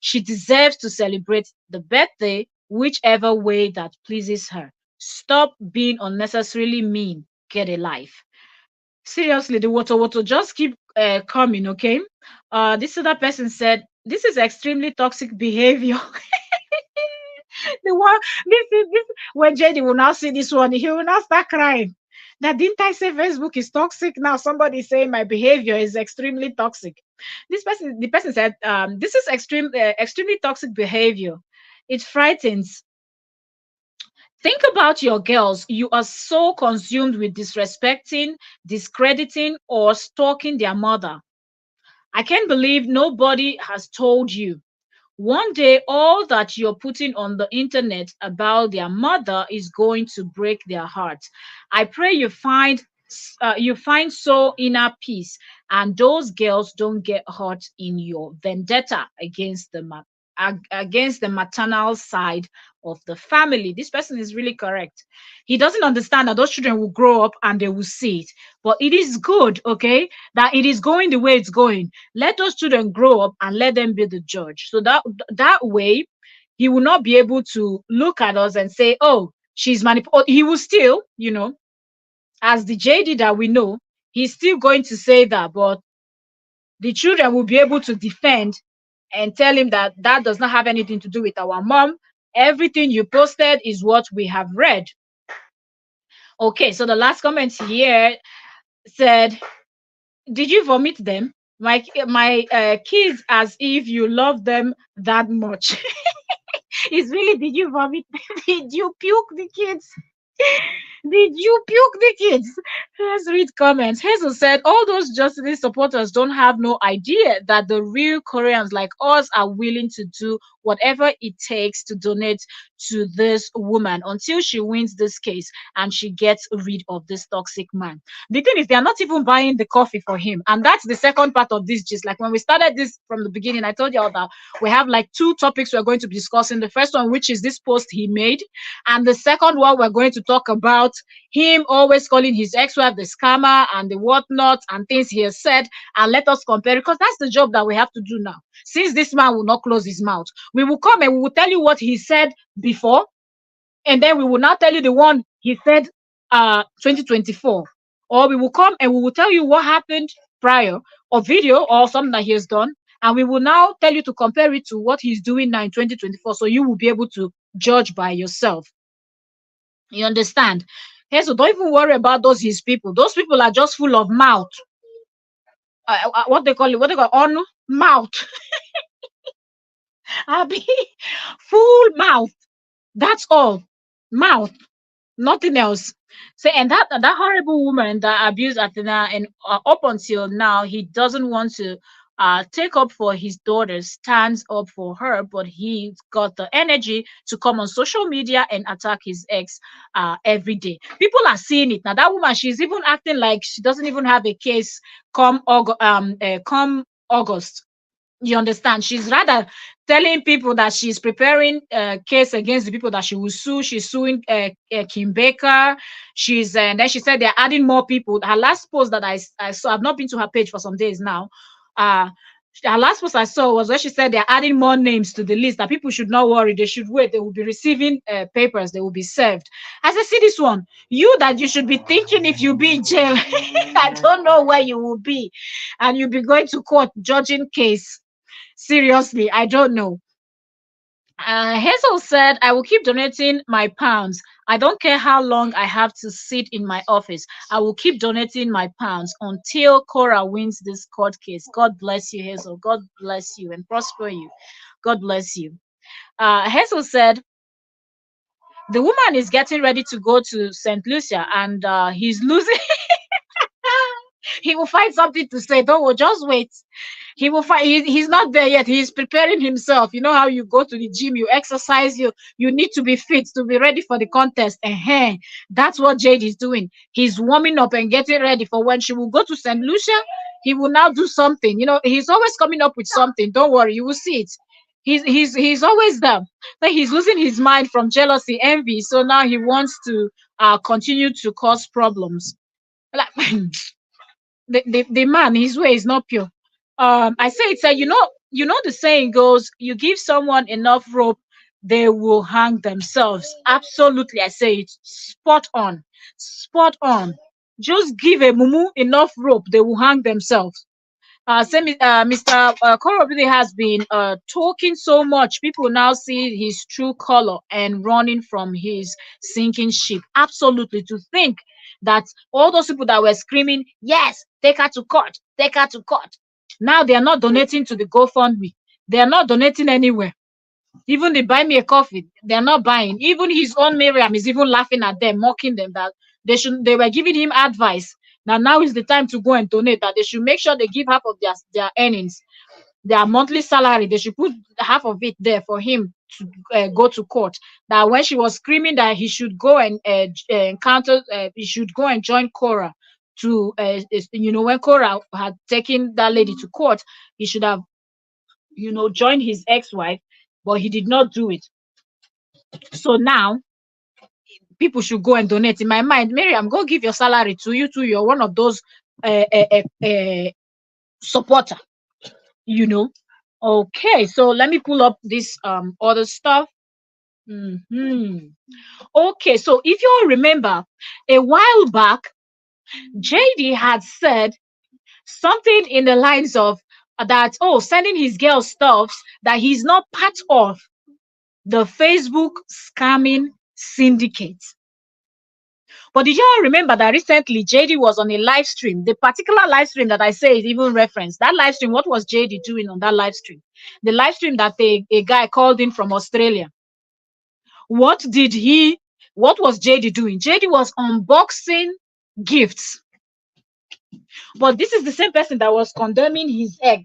She deserves to celebrate the birthday whichever way that pleases her. Stop being unnecessarily mean. Get a life. Seriously, the water just keep coming, okay? This other person said, this is extremely toxic behavior. The one, this, when JD will now see this one, he will now start crying. That didn't I say Facebook is toxic? Now somebody is saying my behavior is extremely toxic. The person said, this is extremely toxic behavior. It frightens. Think about your girls. You are so consumed with disrespecting, discrediting, or stalking their mother. I can't believe nobody has told you. One day, all that you're putting on the internet about their mother is going to break their heart. I pray you find so inner peace, and those girls don't get hurt in your vendetta against the maternal side of the family. This person is really correct. He doesn't understand that those children will grow up and they will see it. But it is good, okay, that it is going the way it's going. Let those children grow up and let them be the judge. So that way, he will not be able to look at us and say, "Oh, she's manipulating." He will still, as the JD that we know, he's still going to say that, but the children will be able to defend and tell him that that does not have anything to do with our mom. Everything you posted is what we have read. Okay, so the last comment here said, "Did you vomit them? My kids, as if you love them that much." It's really, did you vomit? Did you puke the kids? Did you puke the kids? Let's read comments. Hazel said, all those Justice supporters don't have no idea that the real Koreans like us are willing to do whatever it takes to donate to this woman until she wins this case and she gets rid of this toxic man. The thing is, they are not even buying the coffee for him. And that's the second part of this gist. Like when we started this from the beginning, I told you all that we have like two topics we're going to be discussing. The first one, which is this post he made, and the second one, we're going to talk about him always calling his ex-wife the scammer and the whatnot and things he has said, and let us compare, because that's the job that we have to do now. Since this man will not close his mouth, we will come and we will tell you what he said before, and then we will now tell you the one he said 2024, or we will come and we will tell you what happened prior, or video or something that he has done, and we will now tell you to compare it to what he's doing now in 2024, so you will be able to judge by yourself. You understand? Hey, so don't even worry about those his people. Those people are just full of mouth. What they call it? What they call on mouth? I'll be full mouth. That's all. Mouth. Nothing else. So, and that horrible woman that abused Athena, and up until now, he doesn't want to take up for his daughter, stands up for her, but he's got the energy to come on social media and attack his ex every day. People are seeing it now. That woman, she's even acting like she doesn't even have a case come August. You understand? She's rather telling people that she's preparing a case against the people that she will sue. She's suing Kim Baker. She's and then she said they're adding more people. Her last post that I saw, I've not been to her page for some days now. Her last post I saw was where she said they're adding more names to the list, that people should not worry. They should wait. They will be receiving papers. They will be served. As I see this one, you that you should be thinking if you be in jail, I don't know where you will be, and you'll be going to court judging case. Seriously, I don't know. Hazel said, I will keep donating my pounds. I don't care how long I have to sit in my office. I will keep donating my pounds until Cora wins this court case. God bless you, Hazel. God bless you and prosper you. God bless you. Hazel said, the woman is getting ready to go to St. Lucia and he's losing. He will find something to say. Don't worry, just wait. He will find he's not there yet. He's preparing himself. You know how you go to the gym, you exercise, you need to be fit to be ready for the contest. And that's what Jade is doing. He's warming up and getting ready for when she will go to St. Lucia. He will now do something. You know, he's always coming up with something. Don't worry, you will see it. He's always there. But he's losing his mind from jealousy, envy. So now he wants to continue to cause problems. Like the man, his way is not pure. I say it's a you know the saying goes, you give someone enough rope, they will hang themselves. Absolutely, I say it spot on, spot on. Just give a mumu enough rope, they will hang themselves. Mr. Korobide has been talking so much. People now see his true color and running from his sinking ship. Absolutely. To think that all those people that were screaming, yes, take her to court, take her to court. Now they are not donating to the GoFundMe. They are not donating anywhere. Even they buy me a coffee, they're not buying. Even his own Miriam is even laughing at them, mocking them that they were giving him advice. Now is the time to go and donate, that they should make sure they give half of their earnings, their monthly salary. They should put half of it there for him to go to court. That when she was screaming that he should go and he should go and join Cora to, when Cora had taken that lady to court, he should have, joined his ex-wife, but he did not do it. So now people should go and donate. In my mind, Miriam, go give your salary to you too. You're one of those supporter, Okay, so let me pull up this other stuff. Okay, so if you all remember, a while back, JD had said something in the lines of that, sending his girl stuffs, that he's not part of the Facebook scamming syndicate. But did you all remember that recently JD was on a live stream? The particular live stream that I say is even referenced. That live stream, what was JD doing on that live stream? The live stream that a guy called in from Australia. What was JD doing? JD was unboxing gifts. But this is the same person that was condemning his ex,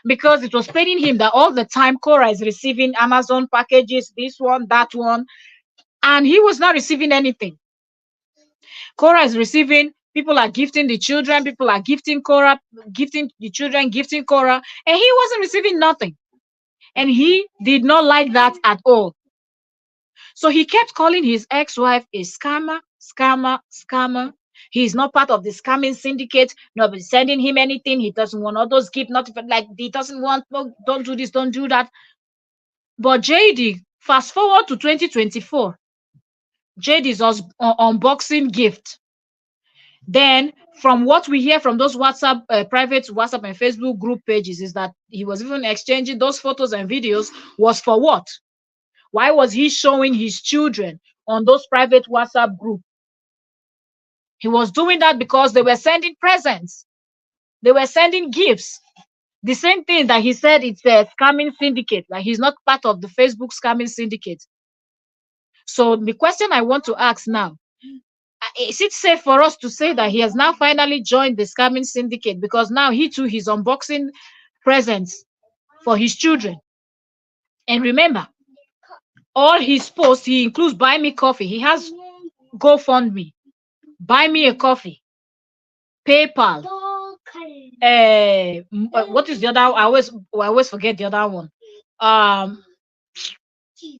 because it was paying him that all the time Cora is receiving Amazon packages, this one, that one, and he was not receiving anything. Cora is receiving, people are gifting the children, people are gifting Cora, gifting the children, gifting Cora, and he wasn't receiving nothing. And he did not like that at all. So he kept calling his ex-wife a scammer, scammer, scammer. He's not part of the scamming syndicate. Nobody's sending him anything. He doesn't want all those gifts, not like he doesn't want, no, don't do this, don't do that. But JD, fast forward to 2024, JD is unboxing gift. Then, from what we hear from those WhatsApp, private WhatsApp and Facebook group pages, is that he was even exchanging those photos and videos. Was for what? Why was he showing his children on those private WhatsApp group? He was doing that because they were sending presents. They were sending gifts. The same thing that he said it's a scamming syndicate. Like, he's not part of the Facebook scamming syndicate. So the question I want to ask now, is it safe for us to say that he has now finally joined the scamming syndicate? Because now he too is unboxing presents for his children. And remember, all his posts, he includes buy me coffee. He has GoFundMe, buy me a coffee, PayPal. What is the other? I always forget the other one.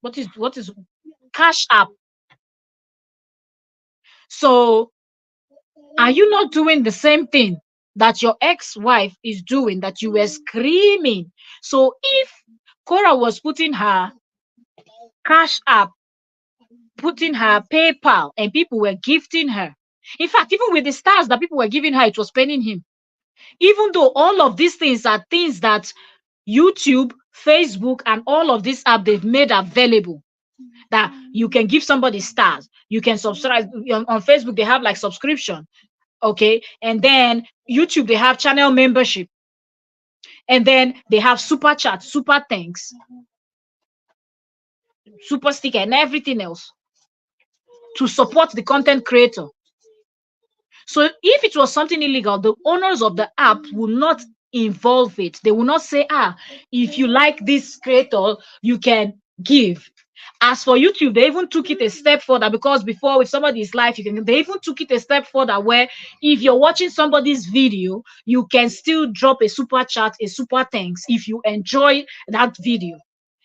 What is Cash App? So are you not doing the same thing that your ex-wife is doing, that you were screaming? So if Cora was putting her Cash App, putting her PayPal, and people were gifting her, in fact, even with the stars that people were giving her, it was paying him. Even though all of these things are things that YouTube, Facebook, and all of these apps, they've made available, that you can give somebody stars, you can subscribe. On Facebook they have like subscription, okay, and then YouTube they have channel membership, and then they have super chat, super thanks, super sticker, and everything else to support the content creator. So if it was something illegal, the owners of the app will not involve it. They will not say, if you like this creator, you can give. As for YouTube, they even took it a step further, because before, with somebody's life, they even took it a step further, where if you're watching somebody's video, you can still drop a super chat, a super thanks if you enjoy that video.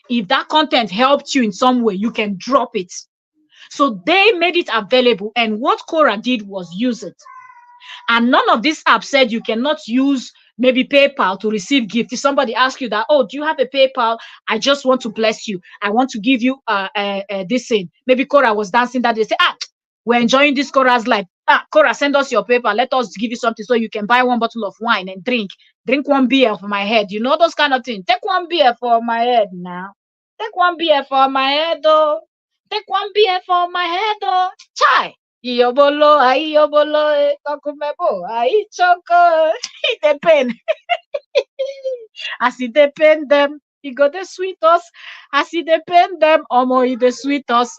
If that content helped you in some way, you can drop it. So they made it available, and what Quora did was use it. And none of these apps said you cannot use maybe PayPal to receive gift. If somebody asks you that, oh, do you have a PayPal? I just want to bless you. I want to give you this thing. Maybe Cora was dancing that day. Say, we're enjoying this Cora's life. Cora, send us your PayPal. Let us give you something so you can buy one bottle of wine and drink. Drink one beer for my head. You know, those kind of things. Take one beer for my head now. Take one beer for my head, though. Take one beer for my head, though. Chai. Iyobolo, ayobolo, takumebo, ay choco. It depend. As it depend them, he got the sweet us. As it depend them, omo, he the sweet us.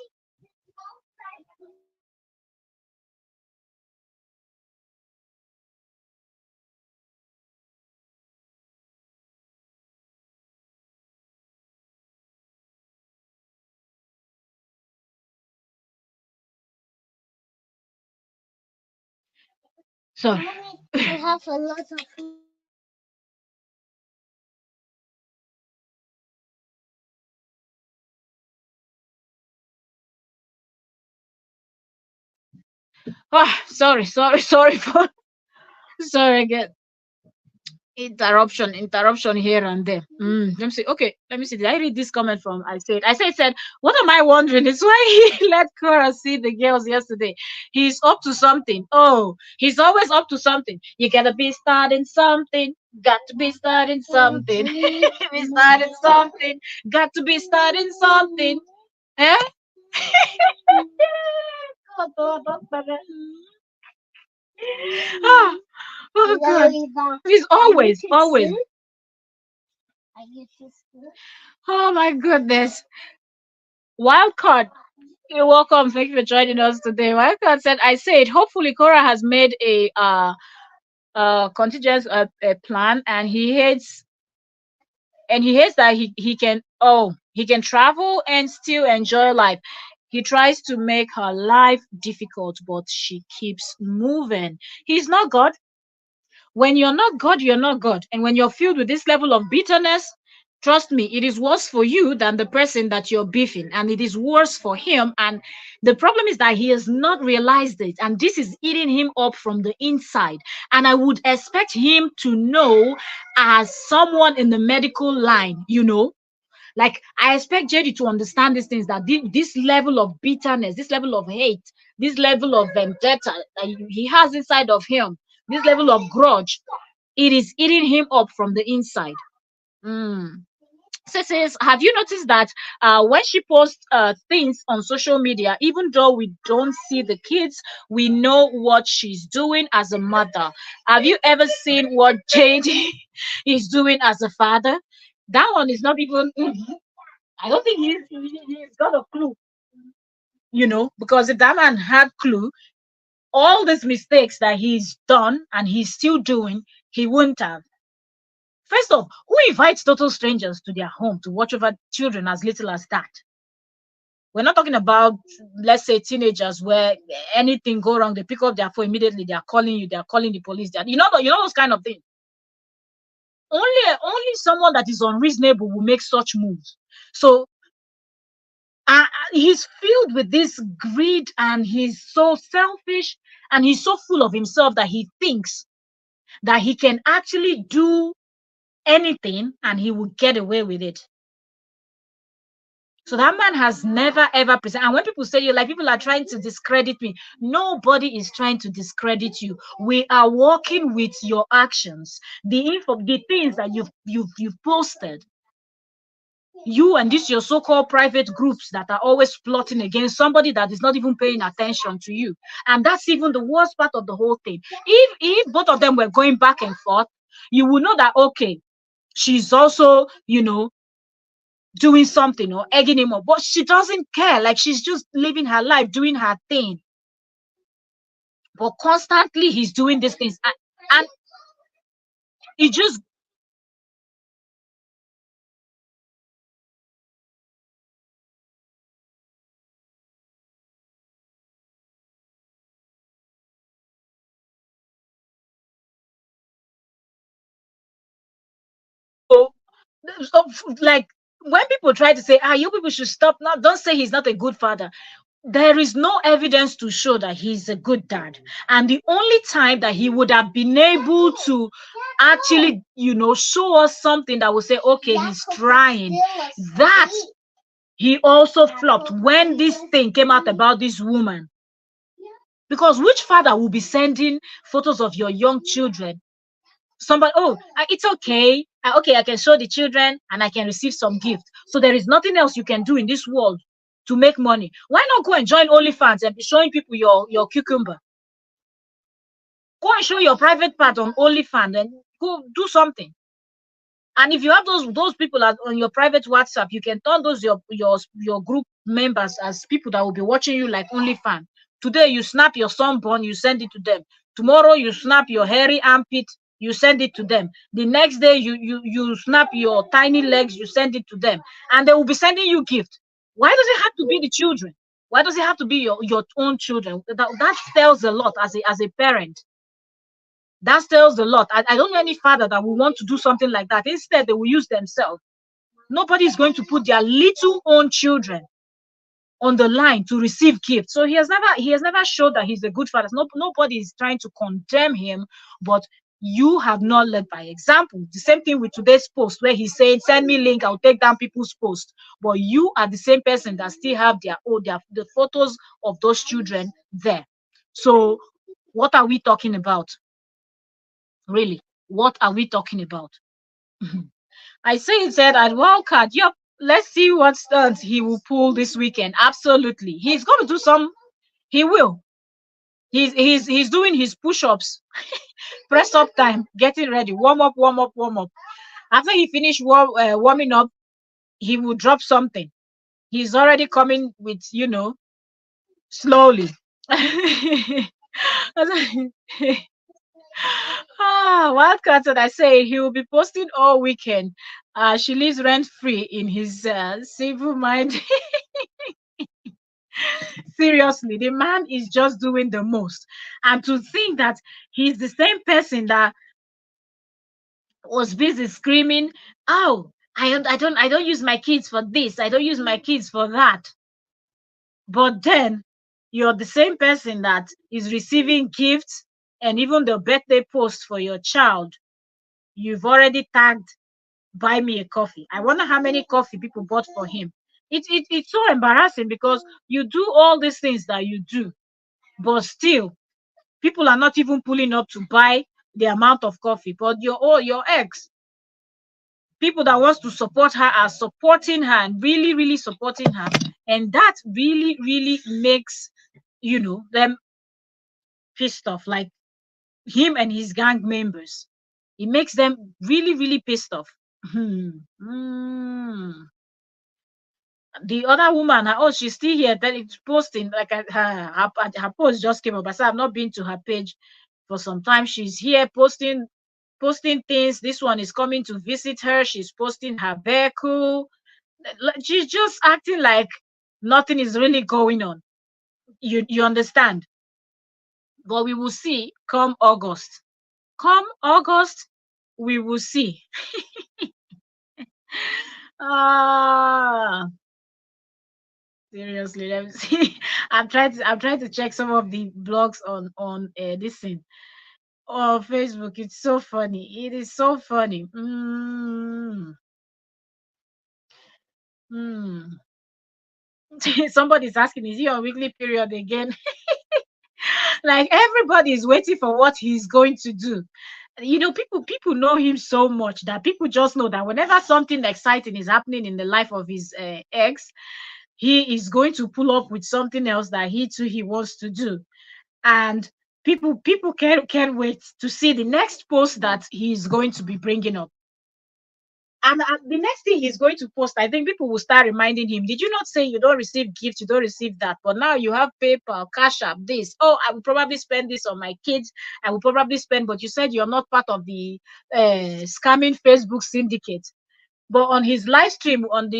Sorry. I have a lot of Sorry for sorry again. Interruption here and there. Let me see. Okay, let me see. Did I read this comment from I said, what am I wondering? It's why he let Cora see the girls yesterday. He's up to something. Oh, he's always up to something. You gotta be starting something. Got to be starting something. Be starting something. Got to be starting something. Eh? Ah, oh God. He's always. Oh my goodness. Wildcard. You're welcome. Thank you for joining us today. Wildcard said, I said, hopefully Cora has made a contingent a plan, and he hates that he can travel and still enjoy life. He tries to make her life difficult, but she keeps moving. He's not God. When you're not God, you're not God. And when you're filled with this level of bitterness, trust me, it is worse for you than the person that you're beefing. And it is worse for him. And the problem is that he has not realized it. And this is eating him up from the inside. And I would expect him to know, as someone in the medical line, like, I expect JD to understand these things, that this level of bitterness, this level of hate, this level of vendetta that he has inside of him, this level of grudge, it is eating him up from the inside. So says, have you noticed that when she posts things on social media, even though we don't see the kids, we know what she's doing as a mother? Have you ever seen what JD is doing as a father? That one is not even. I don't think he's got a clue, because if that man had clue, all these mistakes that he's done and he's still doing, he wouldn't have. First off, who invites total strangers to their home to watch over children as little as that? We're not talking about, let's say, teenagers where anything go wrong, they pick up their phone immediately, they are calling you, they are calling the police. You know those kind of things. Only someone that is unreasonable will make such moves. So he's filled with this greed, and he's so selfish, and he's so full of himself that he thinks that he can actually do anything and he will get away with it. So that man has never ever presented. And when people say people are trying to discredit me, nobody is trying to discredit you. We are working with your actions, the things that you've posted. You and your so-called private groups that are always plotting against somebody that is not even paying attention to you. And that's even the worst part of the whole thing. If both of them were going back and forth, you would know that, okay, she's also, doing something or egging him up, but she doesn't care. Like, she's just living her life, doing her thing. But constantly he's doing these things, and it just So, like when people try to say, you people should stop now, don't say he's not a good father. There is no evidence to show that he's a good dad. And the only time that he would have been able to actually, show us something that will say, okay, he's trying, that he also flopped when this thing came out about this woman. Because which father will be sending photos of your young children? Somebody, it's okay. Okay, I can show the children and I can receive some gift. So there is nothing else you can do in this world to make money. Why not go and join OnlyFans and be showing people your cucumber? Go and show your private part on OnlyFans and go do something. And if you have those people on your private WhatsApp, you can turn those your group members as people that will be watching you like OnlyFans. Today you snap your sunburn, you send it to them. Tomorrow you snap your hairy armpit, you send it to them. The next day you snap your tiny legs, you send it to them, and they will be sending you gift. Why does it have to be the children? Why does it have to be your own children? That tells a lot as a parent. That tells a lot. I don't know any father that will want to do something like that. Instead, they will use themselves. Nobody is going to put their little own children on the line to receive gifts. So he has never showed that he's a good father. Nobody is trying to condemn him, but you have not led by example. The same thing with today's post where he's saying, send me link, I'll take down people's post. But you are the same person that still have the photos of those children there. So what are we talking about? Really, what are we talking about? I say he said at wildcard, yep, let's see what stunts he will pull this weekend. Absolutely. He's going to do some, he will. He's doing his push-ups, press up time, getting ready, warm up, warm up, warm up. After he finish warming up, he will drop something. He's already coming with, slowly. Wildcat said, I say he will be posting all weekend. She lives rent free in his civil mind. Seriously, the man is just doing the most. And to think that he's the same person that was busy screaming, oh, I don't use my kids for this, I don't use my kids for that. But then you're the same person that is receiving gifts and even the birthday post for your child. You've already tagged buy me a coffee. I wonder how many coffee people bought for him. It's so embarrassing because you do all these things that you do, but still people are not even pulling up to buy the amount of coffee. But your ex, people that wants to support her are supporting her and really, really supporting her. And that really, really makes them pissed off. Like him and his gang members. It makes them really, really pissed off. The other woman, she's still here. That it's posting like her post just came up. I said I've not been to her page for some time. She's here posting things. This one is coming to visit her. She's posting her vehicle. She's just acting like nothing is really going on. You understand? But we will see come August. Come August, we will see. Ah. Seriously, let me see. I'm trying to check some of the blogs on this thing. Oh, Facebook. It's so funny. It is so funny. Mm. Somebody's asking, is he on weekly period again? Like everybody is waiting for what he's going to do. People know him so much that people just know that whenever something exciting is happening in the life of his ex, he is going to pull up with something else that he wants to do. And people can't wait to see the next post that he's going to be bringing up. And the next thing he's going to post, I think people will start reminding him, did you not say you don't receive gifts, you don't receive that, but now you have PayPal, Cash App, this. Oh, I will probably spend this on my kids. I will probably spend, but you said you're not part of the scamming Facebook syndicate. But on his live stream on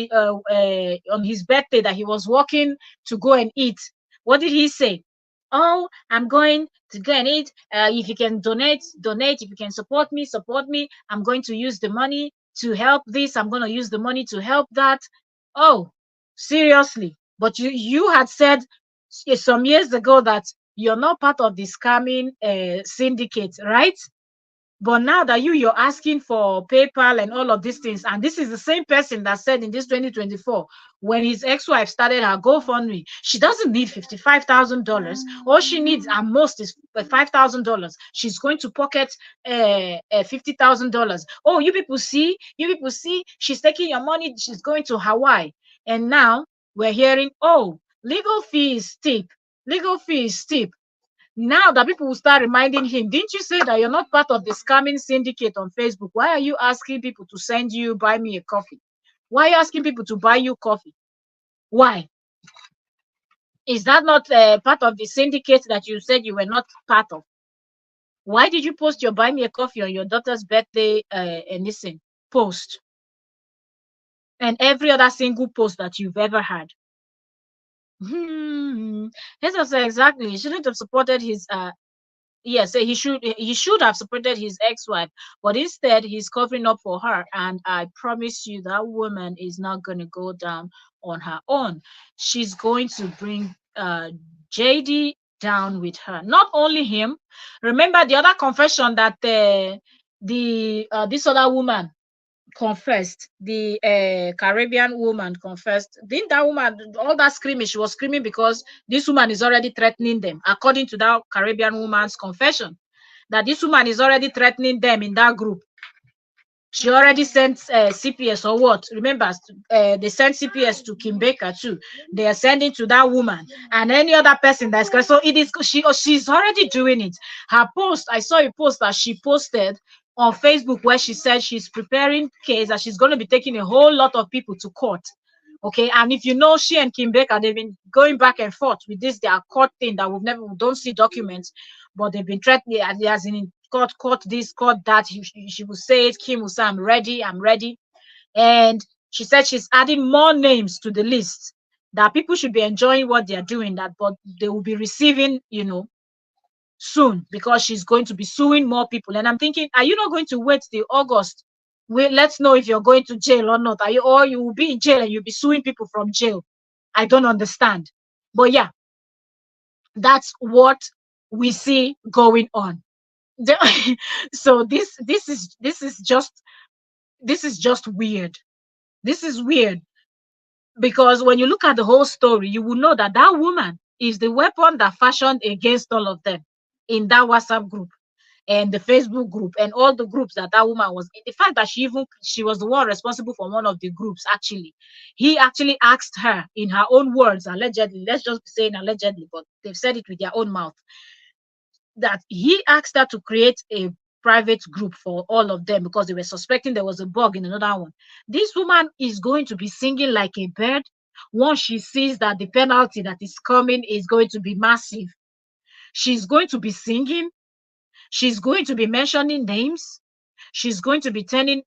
his birthday that he was walking to go and eat, what did he say? Oh, I'm going to go and eat. If you can donate. If you can support me. I'm going to use the money to help this. I'm going to use the money to help that. Oh, seriously. But you had said some years ago that you're not part of the scamming syndicate, right? But now that you're asking for PayPal and all of these things, and this is the same person that said in this 2024, when his ex-wife started her GoFundMe, she doesn't need $55,000. All she needs at most is $5,000. She's going to pocket $50,000. Oh, you people see, she's taking your money. She's going to Hawaii, and now we're hearing, oh, legal fee is steep. Legal fee is steep. Now that people will start reminding him, didn't you say that you're not part of the scamming syndicate on Facebook? Why are you asking people to send you, buy me a coffee? Why are you asking people to buy you coffee? Why? Is that not part of the syndicate that you said you were not part of? Why did you post your buy me a coffee on your daughter's birthday anything post? And every other single post that you've ever had? This was exactly. He shouldn't have supported his yes, he should have supported his ex-wife, but instead he's covering up for her. And I promise you that woman is not going to go down on her own. She's going to bring JD down with her. Not only him. Remember the other confession that this other woman confessed, the Caribbean woman confessed. Didn't that woman, all that screaming, she was screaming because this woman is already threatening them, according to that Caribbean woman's confession, that this woman is already threatening them in that group. She already sent CPS or what? Remember, they sent CPS to Kim Baker too. They are sending to that woman and any other person that's so it is she's already doing it. Her post, I saw a post that she posted on Facebook where she said she's preparing case that she's going to be taking a whole lot of people to court. Okay, and if you know, she and Kim Baker, they've been going back and forth with this their court thing that we don't see documents, but they've been threatening as in court this, court that. She will say it. Kim will say, I'm ready. And she said she's adding more names to the list, that people should be enjoying what they're doing, that but they will be receiving, soon, because she's going to be suing more people. And I'm thinking, are you not going to wait till August? Wait, let's know if you're going to jail or not. Or you will be in jail and you'll be suing people from jail. I don't understand. But yeah, that's what we see going on. So this is just weird. This is weird, because when you look at the whole story, you will know that that woman is the weapon that fashioned against all of them in that WhatsApp group and the Facebook group and all the groups that woman was in. The fact that she was the one responsible for one of the groups. Actually, he actually asked her, in her own words, allegedly, let's just be saying allegedly, but they've said it with their own mouth, that he asked her to create a private group for all of them because they were suspecting there was a bug in another one. This woman is going to be singing like a bird once she sees that the penalty that is coming is going to be massive. She's going to be singing. She's going to be mentioning names. She's going to be turning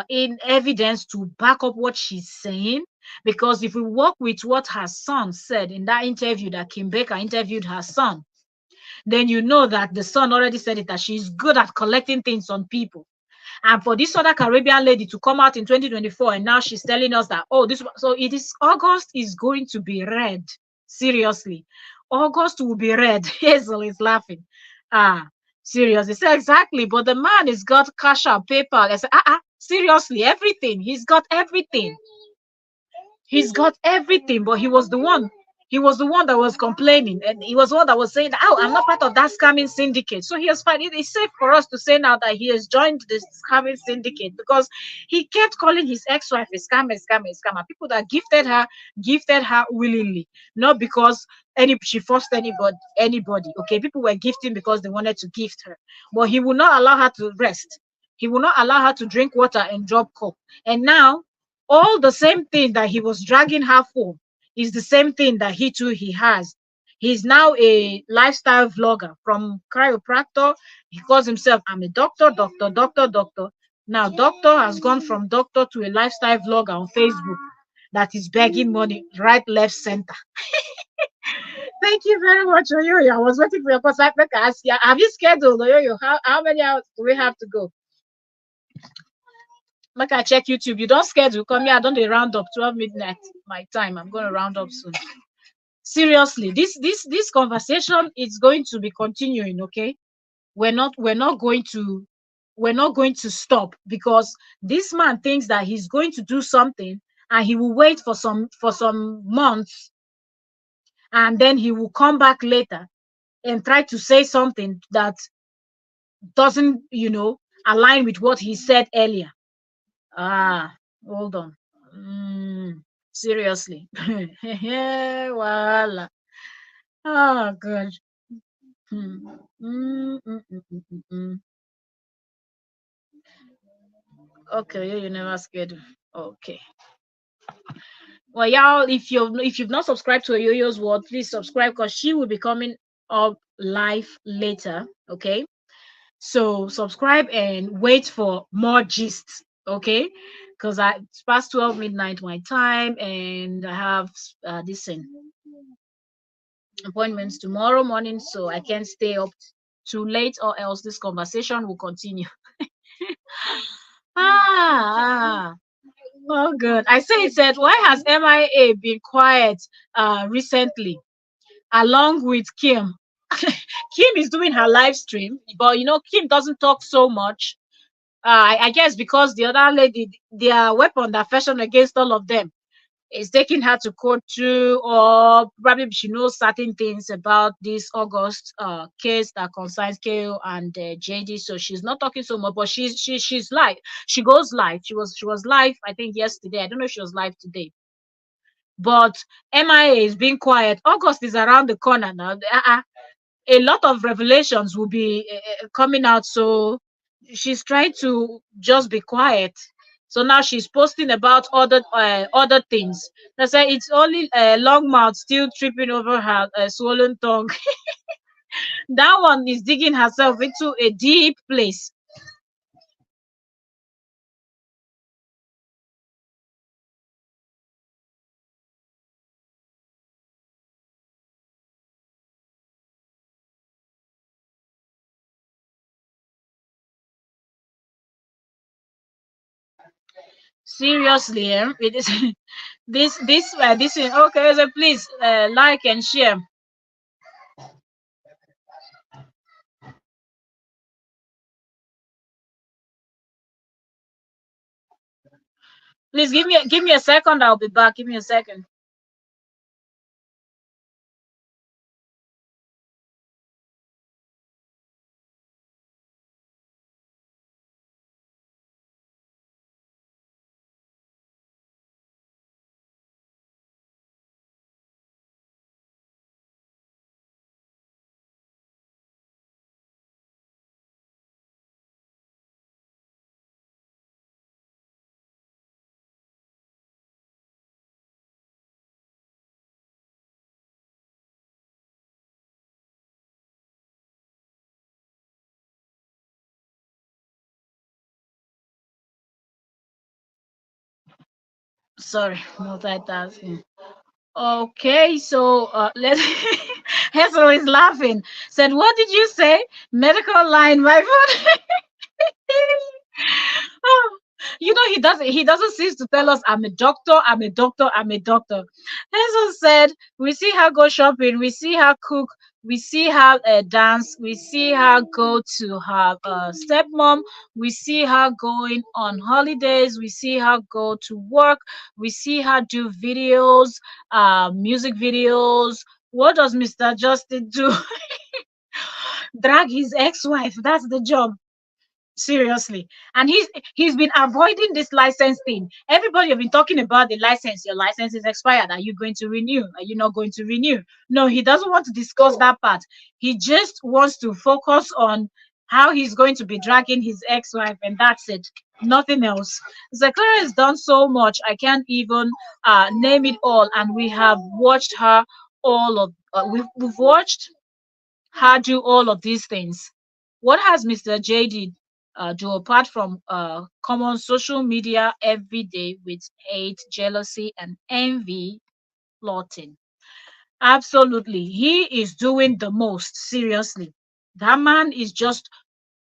in evidence to back up what she's saying. Because if we work with what her son said in that interview that Kim Baker interviewed her son, then you know that the son already said it, that she's good at collecting things on people. And for this other Caribbean lady to come out in 2024 and now she's telling us that, oh, so it is August is going to be red. Seriously. August will be red. Hazel is laughing. Seriously. So exactly. But the man has got cash out, PayPal. I said, seriously, everything. He's got everything. He's got everything, but he was the one. He was the one that was complaining, and he was the one that was saying, "Oh, I'm not part of that scamming syndicate." So he has fine. It's safe for us to say now that he has joined this scamming syndicate, because he kept calling his ex-wife a scammer, scammer, scammer. People that gifted her willingly, not because she forced anybody. Okay, people were gifting because they wanted to gift her, but he will not allow her to rest. He will not allow her to drink water and drop cup. And now, all the same thing that he was dragging her for is the same thing that he has. He's now a lifestyle vlogger, from chiropractor. He calls himself, I'm a doctor. Now, doctor has gone from doctor to a lifestyle vlogger on Facebook that is begging money right, left, center. Thank you very much, Oyoyo. I was waiting for your because I ask you, have you scheduled, Oyoyo? How many hours do we have to go? Like I check YouTube. You don't schedule. Come here. I don't dey round up 12 midnight my time. I'm going to round up soon. Seriously, this conversation is going to be continuing. Okay, we're not going to stop, because this man thinks that he's going to do something, and he will wait for some months, and then he will come back later and try to say something that doesn't, align with what he said earlier. Ah, hold on. Seriously. Voila. Oh, God. Hmm. Mm, mm, mm, mm, mm, mm. Okay, you never scared. Okay. Well, y'all, if you've not subscribed to Yo-Yo's World, please subscribe, because she will be coming up live later. Okay. So subscribe and wait for more gists. Okay. Because it's past 12 midnight my time, and I have this appointments tomorrow morning, so I can't stay up too late, or else this conversation will continue. ah. Oh, good. I said, why has MIA been quiet recently, along with Kim? Kim is doing her live stream, but Kim doesn't talk so much. I guess because the other lady, their weapon that fashion against all of them, is taking her to court too, or probably she knows certain things about this August case that concerns KO and JD, so she's not talking so much. But she's live. She goes live. She was live, I think, yesterday. I don't know if she was live today. But MIA is being quiet. August is around the corner now. A lot of revelations will be coming out, so she's trying to just be quiet. So now she's posting about other things. They say it's only long mouth still tripping over her swollen tongue. That one is digging herself into a deep place. Seriously, it is this is okay. So please like and share. Please give me a second. I'll be back. Give me a second. Sorry, multitasking. Okay, so let's. Hazel is laughing. Said, "What did you say? Medical line, my phone." Oh, he doesn't cease to tell us, I'm a doctor, I'm a doctor, I'm a doctor. Hazel said, we see her go shopping, we see her cook, we see her dance, we see her go to her stepmom, we see her going on holidays, we see her go to work, we see her do videos, music videos. What does Mr. Justin do? Drag his ex-wife. That's the job. Seriously. And he's been avoiding this license thing. Everybody have been talking about the license. Your license is expired. Are you going to renew? Are you not going to renew? No, he doesn't want to discuss that part. He just wants to focus on how he's going to be dragging his ex-wife, and that's it. Nothing else. Zachary has done so much. I can't even name it all. And we have watched her all of we've watched her do all of these things. What has Mr. JD do apart from common social media every day with hate, jealousy, and envy plotting? Absolutely. He is doing the most. Seriously. That man is just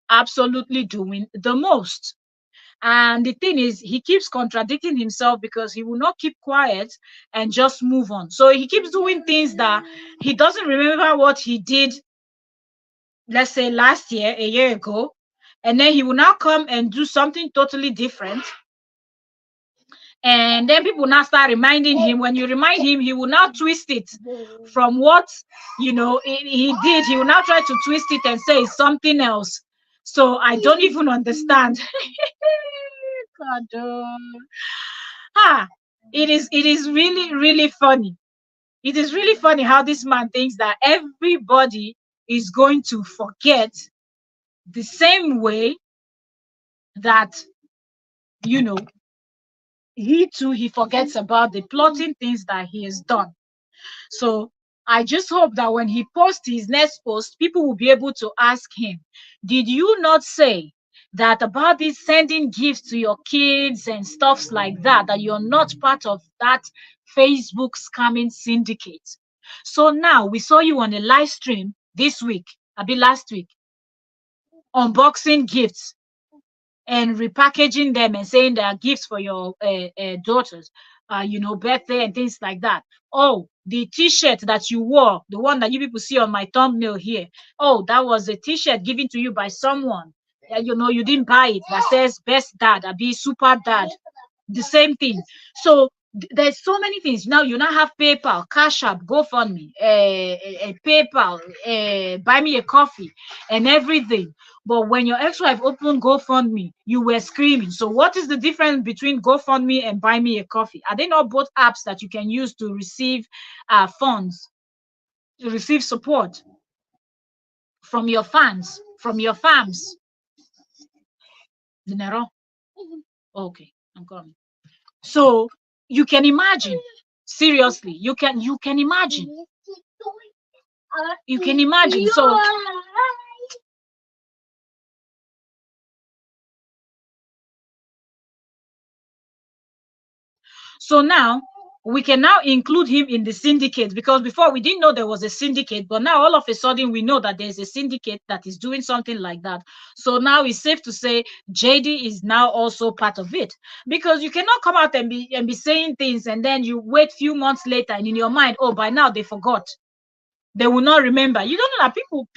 absolutely doing the most. And the thing is, he keeps contradicting himself because he will not keep quiet and just move on. So he keeps doing things that he doesn't remember what he did, let's say last year, a year ago, and then he will now come and do something totally different. And then people now start reminding him. When you remind him, he will now twist it from what he did. He will now try to twist it and say it's something else. So I don't even understand. God, it is really, really funny. It is really funny how this man thinks that everybody is going to forget the same way that, you know, he forgets about the plotting things that he has done. So I just hope that when he posts his next post, people will be able to ask him, did you not say that about this sending gifts to your kids and stuffs like that, that you're not part of that Facebook scamming syndicate? So now we saw you on a live stream this week, I mean last week, unboxing gifts and repackaging them and saying they are gifts for your daughters, birthday and things like that. Oh, the T-shirt that you wore, the one that you people see on my thumbnail here. Oh, that was a T-shirt given to you by someone. You didn't buy it. That says "Best Dad," or "Be Super Dad." The same thing. So there's so many things. Now you now have PayPal, Cash App, GoFundMe, PayPal, buy me a coffee, and everything. But when your ex-wife opened GoFundMe, you were screaming. So what is the difference between GoFundMe and Buy Me a Coffee? Are they not both apps that you can use to receive funds, to receive support from your fans, from your fams? Dinero? Okay, I'm coming. So you can imagine, seriously, you can imagine. You can imagine. So now we can now include him in the syndicate, because before we didn't know there was a syndicate, but now all of a sudden we know that there's a syndicate that is doing something like that. So now it's safe to say JD is now also part of it, because you cannot come out and be saying things and then you wait few months later and in your mind, oh, by now they forgot. They will not remember. You don't know that people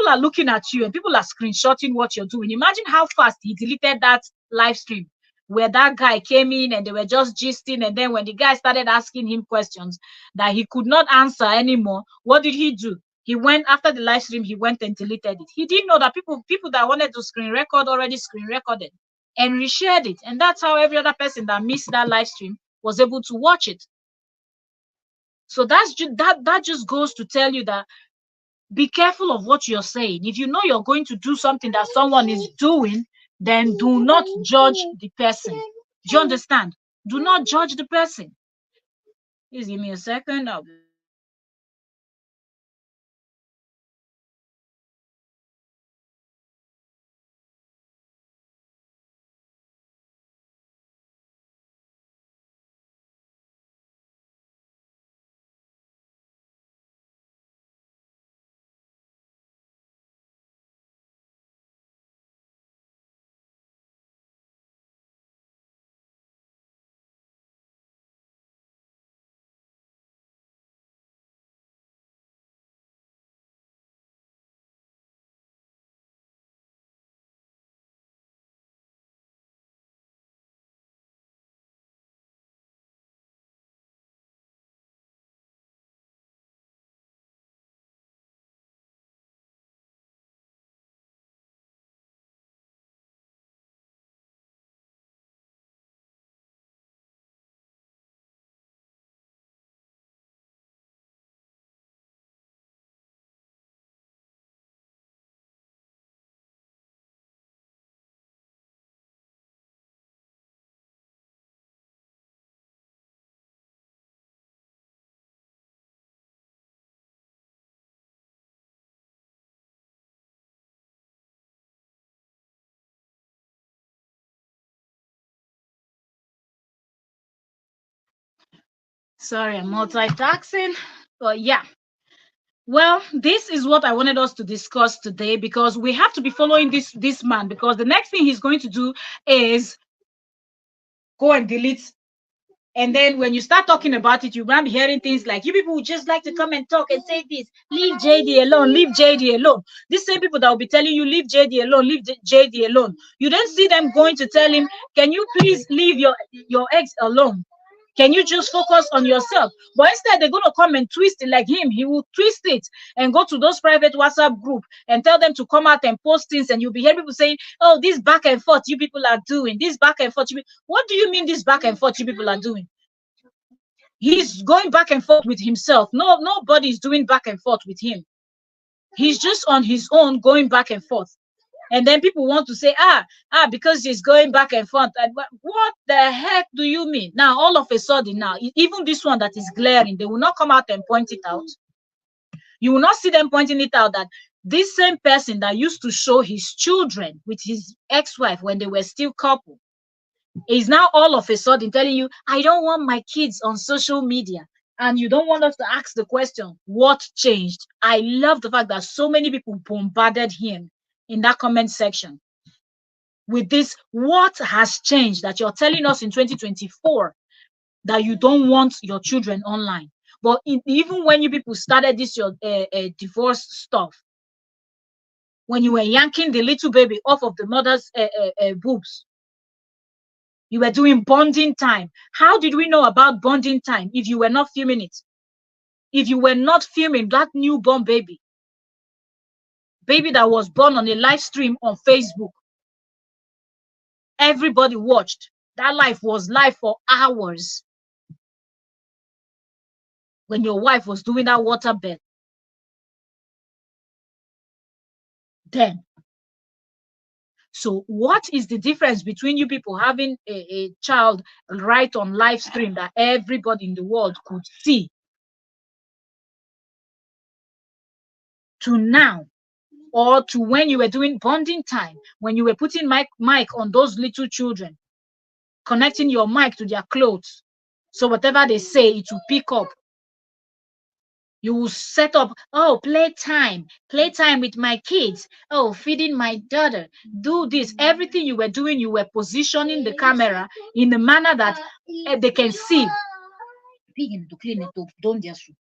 are looking at you and people are screenshotting what you're doing. Imagine how fast he deleted that live stream where that guy came in and they were just gisting, and then when the guy started asking him questions that he could not answer anymore, what did he do? He went after the live stream, he went and deleted it. He didn't know that people that wanted to screen record already screen recorded and reshared it, and that's how every other person that missed that live stream was able to watch it. So that just goes to tell you that be careful of what you're saying. If you know you're going to do something that someone is doing, then do not judge the person. Do you understand? Do not judge the person. Please give me a second. Sorry, I'm multitasking. But yeah. Well, this is what I wanted us to discuss today, because we have to be following this man, because the next thing he's going to do is go and delete. And then when you start talking about it, you're going to be hearing things like, you people would just like to come and talk and say this, leave JD alone, leave JD alone. These same people that will be telling you, leave JD alone, leave JD alone. You don't see them going to tell him, can you please leave your ex alone? Can you just focus on yourself? But instead, they're going to come and twist it like him. He will twist it and go to those private WhatsApp group and tell them to come out and post things. And you'll be hearing people saying, oh, this back and forth you people are doing. This back and forth. What do you mean this back and forth you people are doing? He's going back and forth with himself. No, nobody's doing back and forth with him. He's just on his own going back and forth. And then people want to say, because he's going back and forth. And what the heck do you mean? Now, all of a sudden, now, even this one that is glaring, they will not come out and point it out. You will not see them pointing it out that this same person that used to show his children with his ex-wife when they were still couple is now all of a sudden telling you, I don't want my kids on social media. And you don't want us to ask the question, what changed? I love the fact that so many people bombarded him in that comment section with this, what has changed that you're telling us in 2024 that you don't want your children online? But even when you people started this your divorce stuff, when you were yanking the little baby off of the mother's boobs, you were doing bonding time. How did we know about bonding time if you were not filming it? If you were not filming that newborn baby that was born on a live stream on Facebook, everybody watched. That life was live for hours. When your wife was doing that waterbed, then. So what is the difference between you people having a child right on live stream that everybody in the world could see, to now, or to when you were doing bonding time, when you were putting mic on those little children, connecting your mic to their clothes, so whatever they say, it will pick up. You will set up, oh, playtime with my kids, oh, feeding my daughter, do this. Everything you were doing, you were positioning the camera in the manner that they can see. Begin to clean it up, don't just.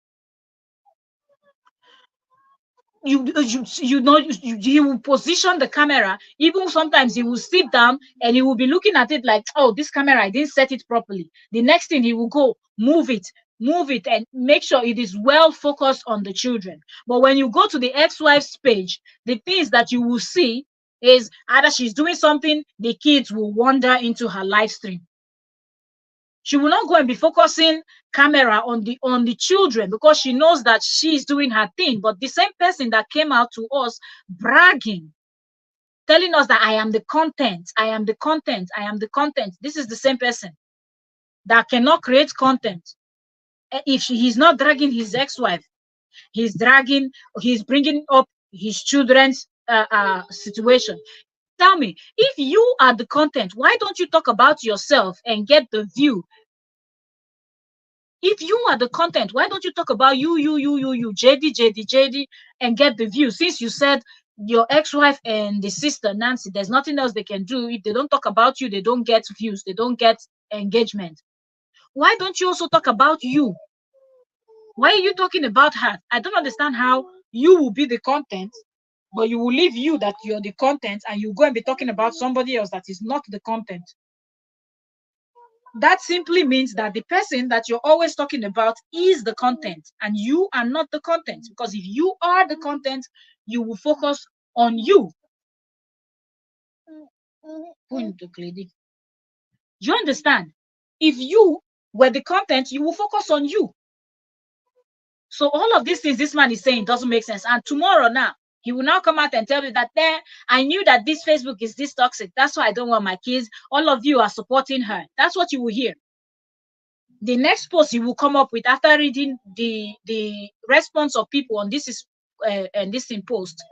You know, he will position the camera. Even sometimes he will sit down and he will be looking at it like, oh, this camera, I didn't set it properly. The next thing he will go move it and make sure it is well focused on the children. But when you go to the ex-wife's page, the things that you will see is either she's doing something, the kids will wander into her live stream. She will not go and be focusing camera on the children, because she knows that she's doing her thing. But the same person that came out to us bragging, telling us that I am the content, I am the content, I am the content. This is the same person that cannot create content. If he's not dragging his ex-wife, he's bringing up his children's situation. Tell me, if you are the content, why don't you talk about yourself and get the view? If you are the content, why don't you talk about you, JD, and get the view? Since you said your ex-wife and the sister, Nancy, there's nothing else they can do. If they don't talk about you, they don't get views, they don't get engagement. Why don't you also talk about you? Why are you talking about her? I don't understand how you will be the content, but you will leave you that you're the content, and you go and be talking about somebody else that is not the content. That simply means that the person that you're always talking about is the content, and you are not the content. Because if you are the content, you will focus on you. You understand? If you were the content, you will focus on you. So all of these things this man is saying doesn't make sense. And tomorrow now, he will now come out and tell you that I knew that this Facebook is this toxic. That's why I don't want my kids. All of you are supporting her. That's what you will hear. The next post you will come up with after reading the response of people on this is and this in post,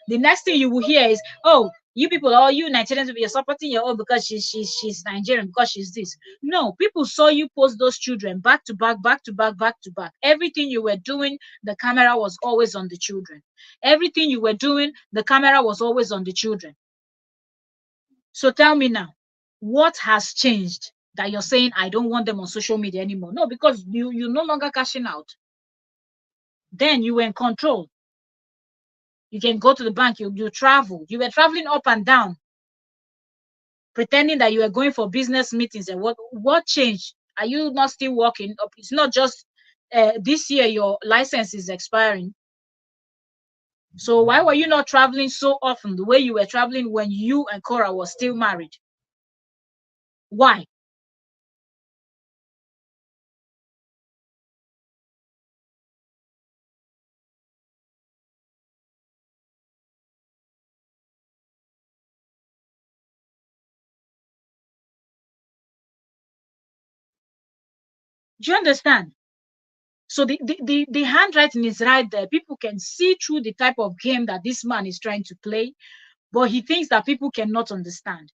the next thing you will hear is, oh, You people, all you Nigerians, you're supporting your own because she's Nigerian, because she's this. No, people saw you post those children back to back, back to back, back to back. Everything you were doing, the camera was always on the children. Everything you were doing, the camera was always on the children. So tell me now, what has changed that you're saying I don't want them on social media anymore? No, because you're no longer cashing out. Then you were in control. You can go to the bank, you travel. You were traveling up and down, pretending that you were going for business meetings. And what changed? Are you not still working? It's not just this year your license is expiring. So why were you not traveling so often the way you were traveling when you and Cora were still married? Why? Do you understand? So the handwriting is right there. People can see through the type of game that this man is trying to play, but he thinks that people cannot understand.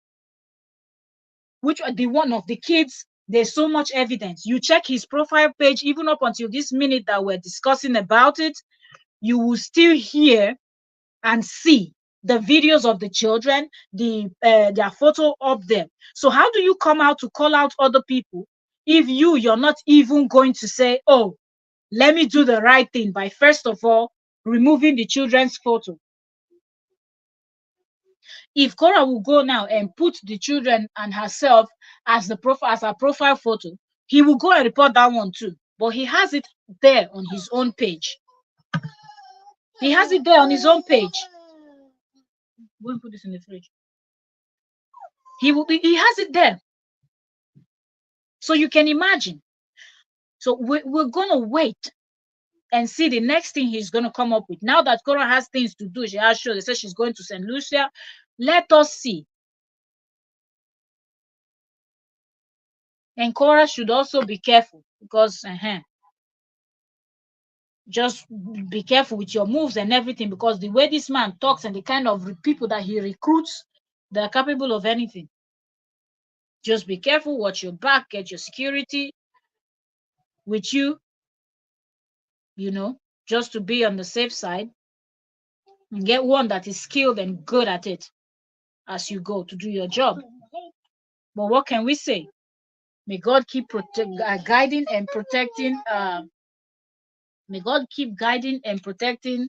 Which are the one of the kids, there's so much evidence. You check his profile page, even up until this minute that we're discussing about it, you will still hear and see the videos of the children, their photo up there. So how do you come out to call out other people if you're not even going to say, oh, let me do the right thing by first of all removing the children's photo? If Cora will go now and put the children and herself as her profile photo, he will go and report that one too. But he has it there on his own page. He has it there on his own page. Go and put this in the fridge. He has it there. So you can imagine. So we're gonna wait and see the next thing he's gonna come up with. Now that Cora has things to do, she has shows. They said she's going to St. Lucia. Let us see. And Cora should also be careful because just be careful with your moves and everything, because the way this man talks and the kind of people that he recruits, they're capable of anything. Just be careful, watch your back, get your security with you, just to be on the safe side, and get one that is skilled and good at it as you go to do your job. But what can we say? May God keep guiding and protecting. May God keep guiding and protecting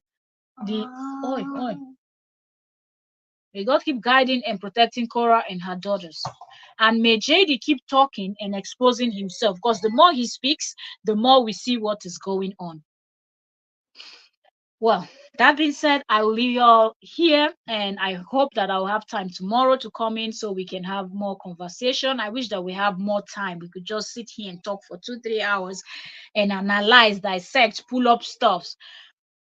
the. Oi. May God keep guiding and protecting Cora and her daughters. And may JD keep talking and exposing himself, because the more he speaks, the more we see what is going on. Well, that being said, I will leave you all here, and I hope that I'll have time tomorrow to come in so we can have more conversation. I wish that we have more time. We could just sit here and talk for 2-3 hours and analyze, dissect, pull up stuffs.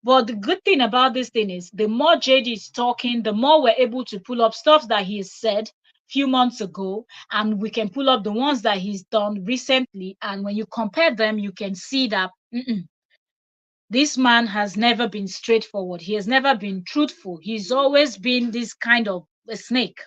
But the good thing about this thing is the more JD is talking, the more we're able to pull up stuff that he said a few months ago, and we can pull up the ones that he's done recently. And when you compare them, you can see that this man has never been straightforward. He has never been truthful. He's always been this kind of a snake,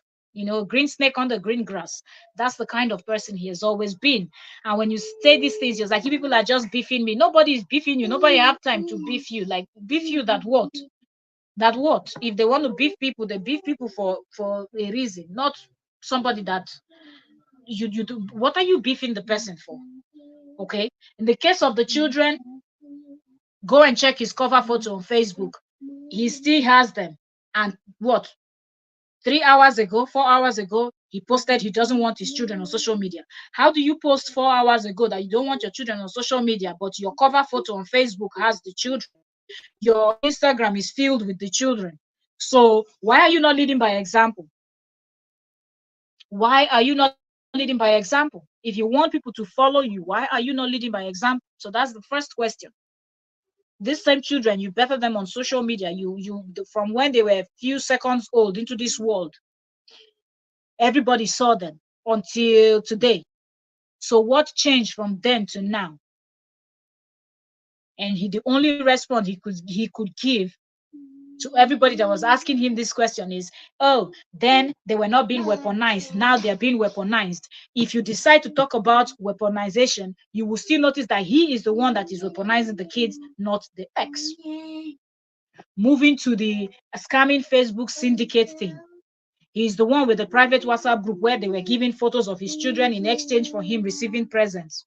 green snake on the green grass. That's the kind of person he has always been. And when you say these things, you're like, you people are just beefing me. Nobody is beefing you. Nobody have time to beef you. Like, beef you that what? That what? If they want to beef people, they beef people for a reason, not somebody that you do. What are you beefing the person for? Okay. In the case of the children, go and check his cover photo on Facebook. He still has them. And what? 3 hours ago, 4 hours ago, he posted he doesn't want his children on social media. How do you post 4 hours ago that you don't want your children on social media, but your cover photo on Facebook has the children? Your Instagram is filled with the children. So why are you not leading by example? Why are you not leading by example? If you want people to follow you, why are you not leading by example? So that's the first question. These same children, you better them on social media. From when they were a few seconds old into this world, everybody saw them until today. So what changed from then to now? And the only response he could give to everybody that was asking him this question is, oh, then they were not being weaponized. Now they are being weaponized. If you decide to talk about weaponization, you will still notice that he is the one that is weaponizing the kids, not the ex. Moving to the scamming Facebook syndicate thing. He's the one with the private WhatsApp group where they were giving photos of his children in exchange for him receiving presents.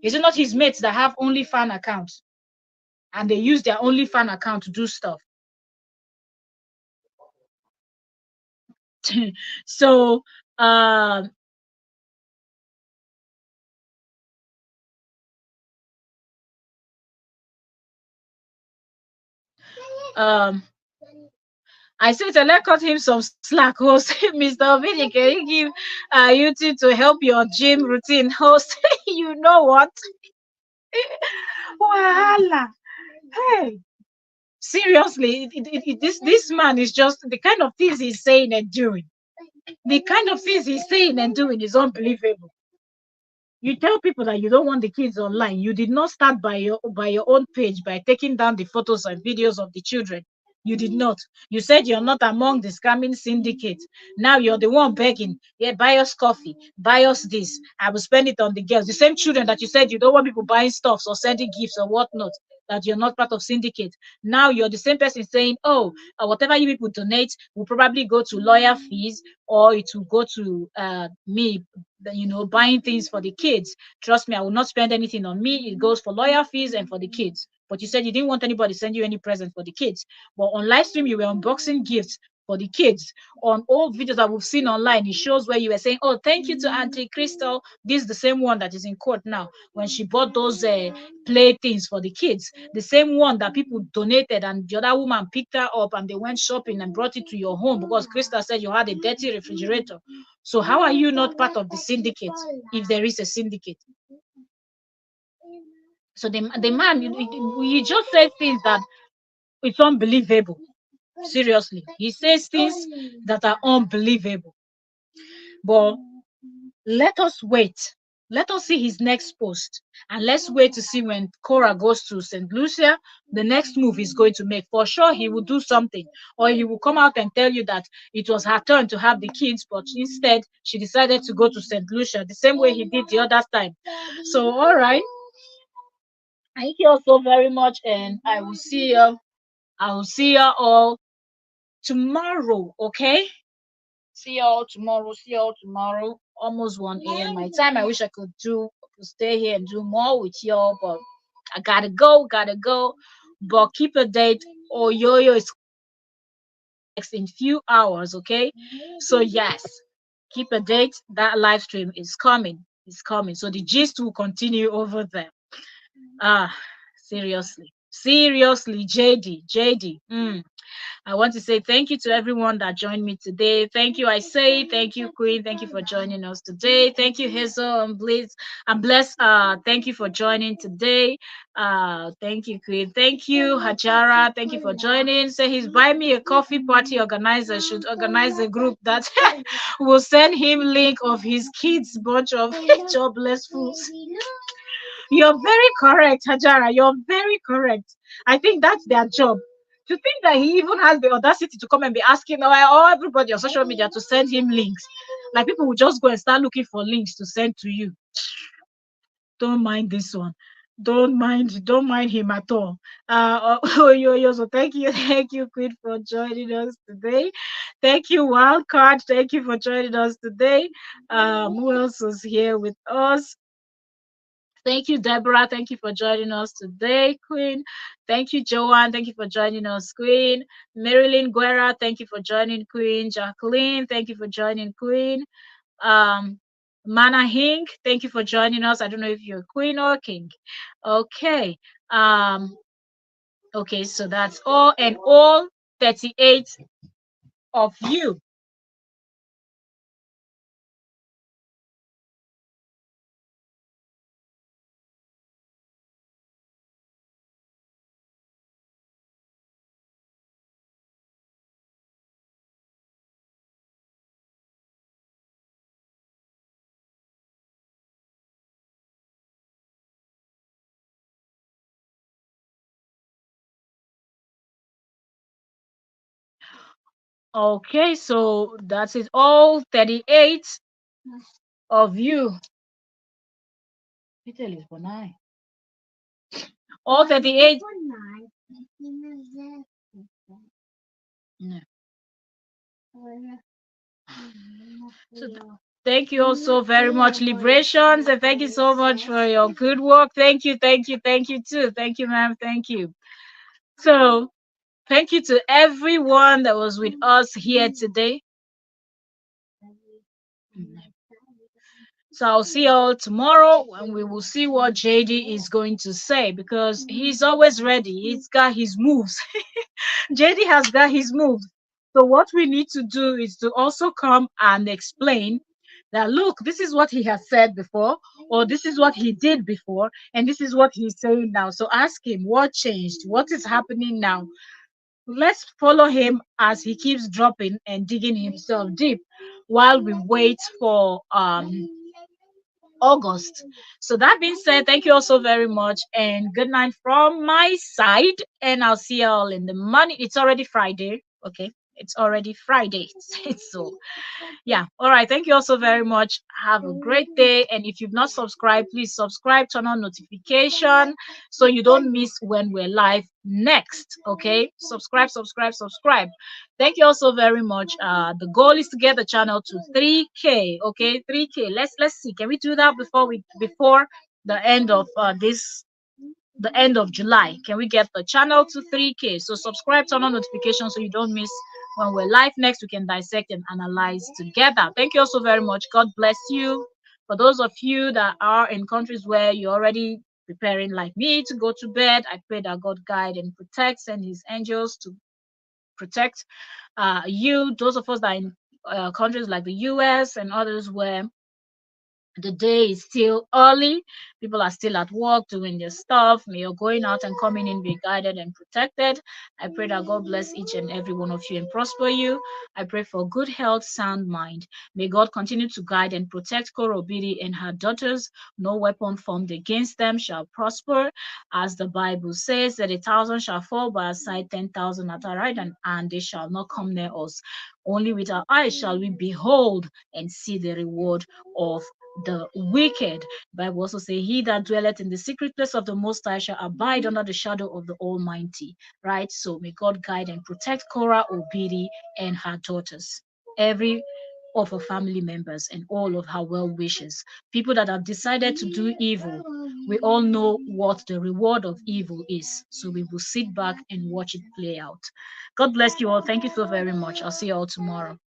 Is it not his mates that have OnlyFans accounts? And they use their OnlyFans account to do stuff. So um um I said to let cut him some slack, host. Mr. Vinny, can you give YouTube to help your gym routine, host? You know what? Wahala. Hey, seriously, this man is just the kind of things he's saying and doing. The kind of things he's saying and doing is unbelievable. You tell people that you don't want the kids online. You did not start by your own page by taking down the photos and videos of the children. You did not. You said you're not among the scamming syndicate. Now you're the one begging. Yeah, buy us coffee, buy us this. I will spend it on the girls. The same children that you said you don't want people buying stuffs or sending gifts or whatnot. That you're not part of syndicate. Now you're the same person saying, oh, whatever you people donate will probably go to lawyer fees or it will go to me, buying things for the kids. Trust me, I will not spend anything on me. It goes for lawyer fees and for the kids. But you said you didn't want anybody to send you any present for the kids. But on live stream, you were unboxing gifts for the kids. On old videos that we've seen online, it shows where you were saying, oh, thank you to Auntie Crystal. This is the same one that is in court now when she bought those play things for the kids. The same one that people donated and the other woman picked her up and they went shopping and brought it to your home because Crystal said you had a dirty refrigerator. So how are you not part of the syndicate if there is a syndicate? So the man, you just say things that it's unbelievable. Seriously, he says things that are unbelievable. But let us wait. Let us see his next post. And let's wait to see when Cora goes to St. Lucia, the next move he's going to make. For sure, he will do something. Or he will come out and tell you that it was her turn to have the kids, but instead, she decided to go to St. Lucia the same way he did the other time. So, all right. Thank you all so very much. And I will see you. I will see you all tomorrow. Okay? See y'all tomorrow. See y'all tomorrow. Almost 1 a.m. my time. I wish I could stay here and do more with y'all, but I gotta go. But keep a date. Or Yo-Yo is next in few hours, okay? So yes, keep a date. That live stream is coming. It's coming. So the gist will continue over there. Ah, seriously, JD. I want to say thank you to everyone that joined me today. Thank you, I say. Thank you, Queen. Thank you for joining us today. Thank you, Hazel and Blitz. I'm blessed. Thank you for joining today. Thank you, Queen. Thank you, Hajara. Thank you for joining. Say he's buy me a coffee party organizer should organize a group that will send him link of his kids bunch of jobless fools. You're very correct, Hajara. You're very correct. I think that's their job. To think that he even has the audacity to come and be asking all everybody on social media to send him links. Like people will just go and start looking for links to send to you. Don't mind this one. Don't mind him at all. So thank you, Queen, for joining us today. Thank you, Wildcard. Thank you for joining us today. Who else was here with us? Thank you, Deborah. Thank you for joining us today, Queen. Thank you, Joanne. Thank you for joining us, Queen. Marilyn Guerra, thank you for joining, Queen. Jacqueline, thank you for joining, Queen. Mana Hink, thank you for joining us. I don't know if you're Queen or King. Okay. Okay, so that's all, and all 38 of you. Okay, so that is all 38 of you. Peter is bonai. All 38. No. So thank you also very much, Liberations, and thank you so much for your good work. Thank you, thank you, thank you too. Thank you, ma'am. Thank you. So thank you to everyone that was with us here today. So I'll see you all tomorrow and we will see what JD is going to say because he's always ready. He's got his moves. JD has got his moves. So what we need to do is to also come and explain that look, this is what he has said before, or this is what he did before, and this is what he's saying now. So ask him what changed, what is happening now. Let's follow him as he keeps dropping and digging himself deep while we wait for August. So that being said, thank you all so very much and good night from my side. And I'll see you all in the morning. It's already Friday. Okay. It's already Friday. So yeah. All right. Thank you all so very much. Have a great day. And if you've not subscribed, please subscribe, turn on notification so you don't miss when we're live next. Okay. Subscribe, subscribe, subscribe. Thank you all so very much. The goal is to get the channel to 3K. Okay, 3K. Let's see. Can we do that before the end of the end of July? Can we get the channel to 3K? So subscribe, turn on notifications so you don't miss when we're live next. We can dissect and analyze together. Thank you also very much. God bless you. For those of you that are in countries where you're already preparing like me to go to bed, I pray that God guide and protect, send his angels to protect you. Those of us that are in countries like the US and others where the day is still early. People are still at work doing their stuff. May your going out and coming in be guided and protected. I pray that God bless each and every one of you and prosper you. I pray for good health, sound mind. May God continue to guide and protect Korobiri and her daughters. No weapon formed against them shall prosper. As the Bible says, that 1,000 shall fall by our side, 10,000 at our right, and they shall not come near us. Only with our eyes shall we behold and see the reward of the wicked. Bible also say, he that dwelleth in the secret place of the Most High shall abide under the shadow of the Almighty. Right? So may God guide and protect Korah, Obiri, and her daughters. Every of her family members and all of her well wishers. People that have decided to do evil, we all know what the reward of evil is. So we will sit back and watch it play out. God bless you all. Thank you so very much. I'll see you all tomorrow.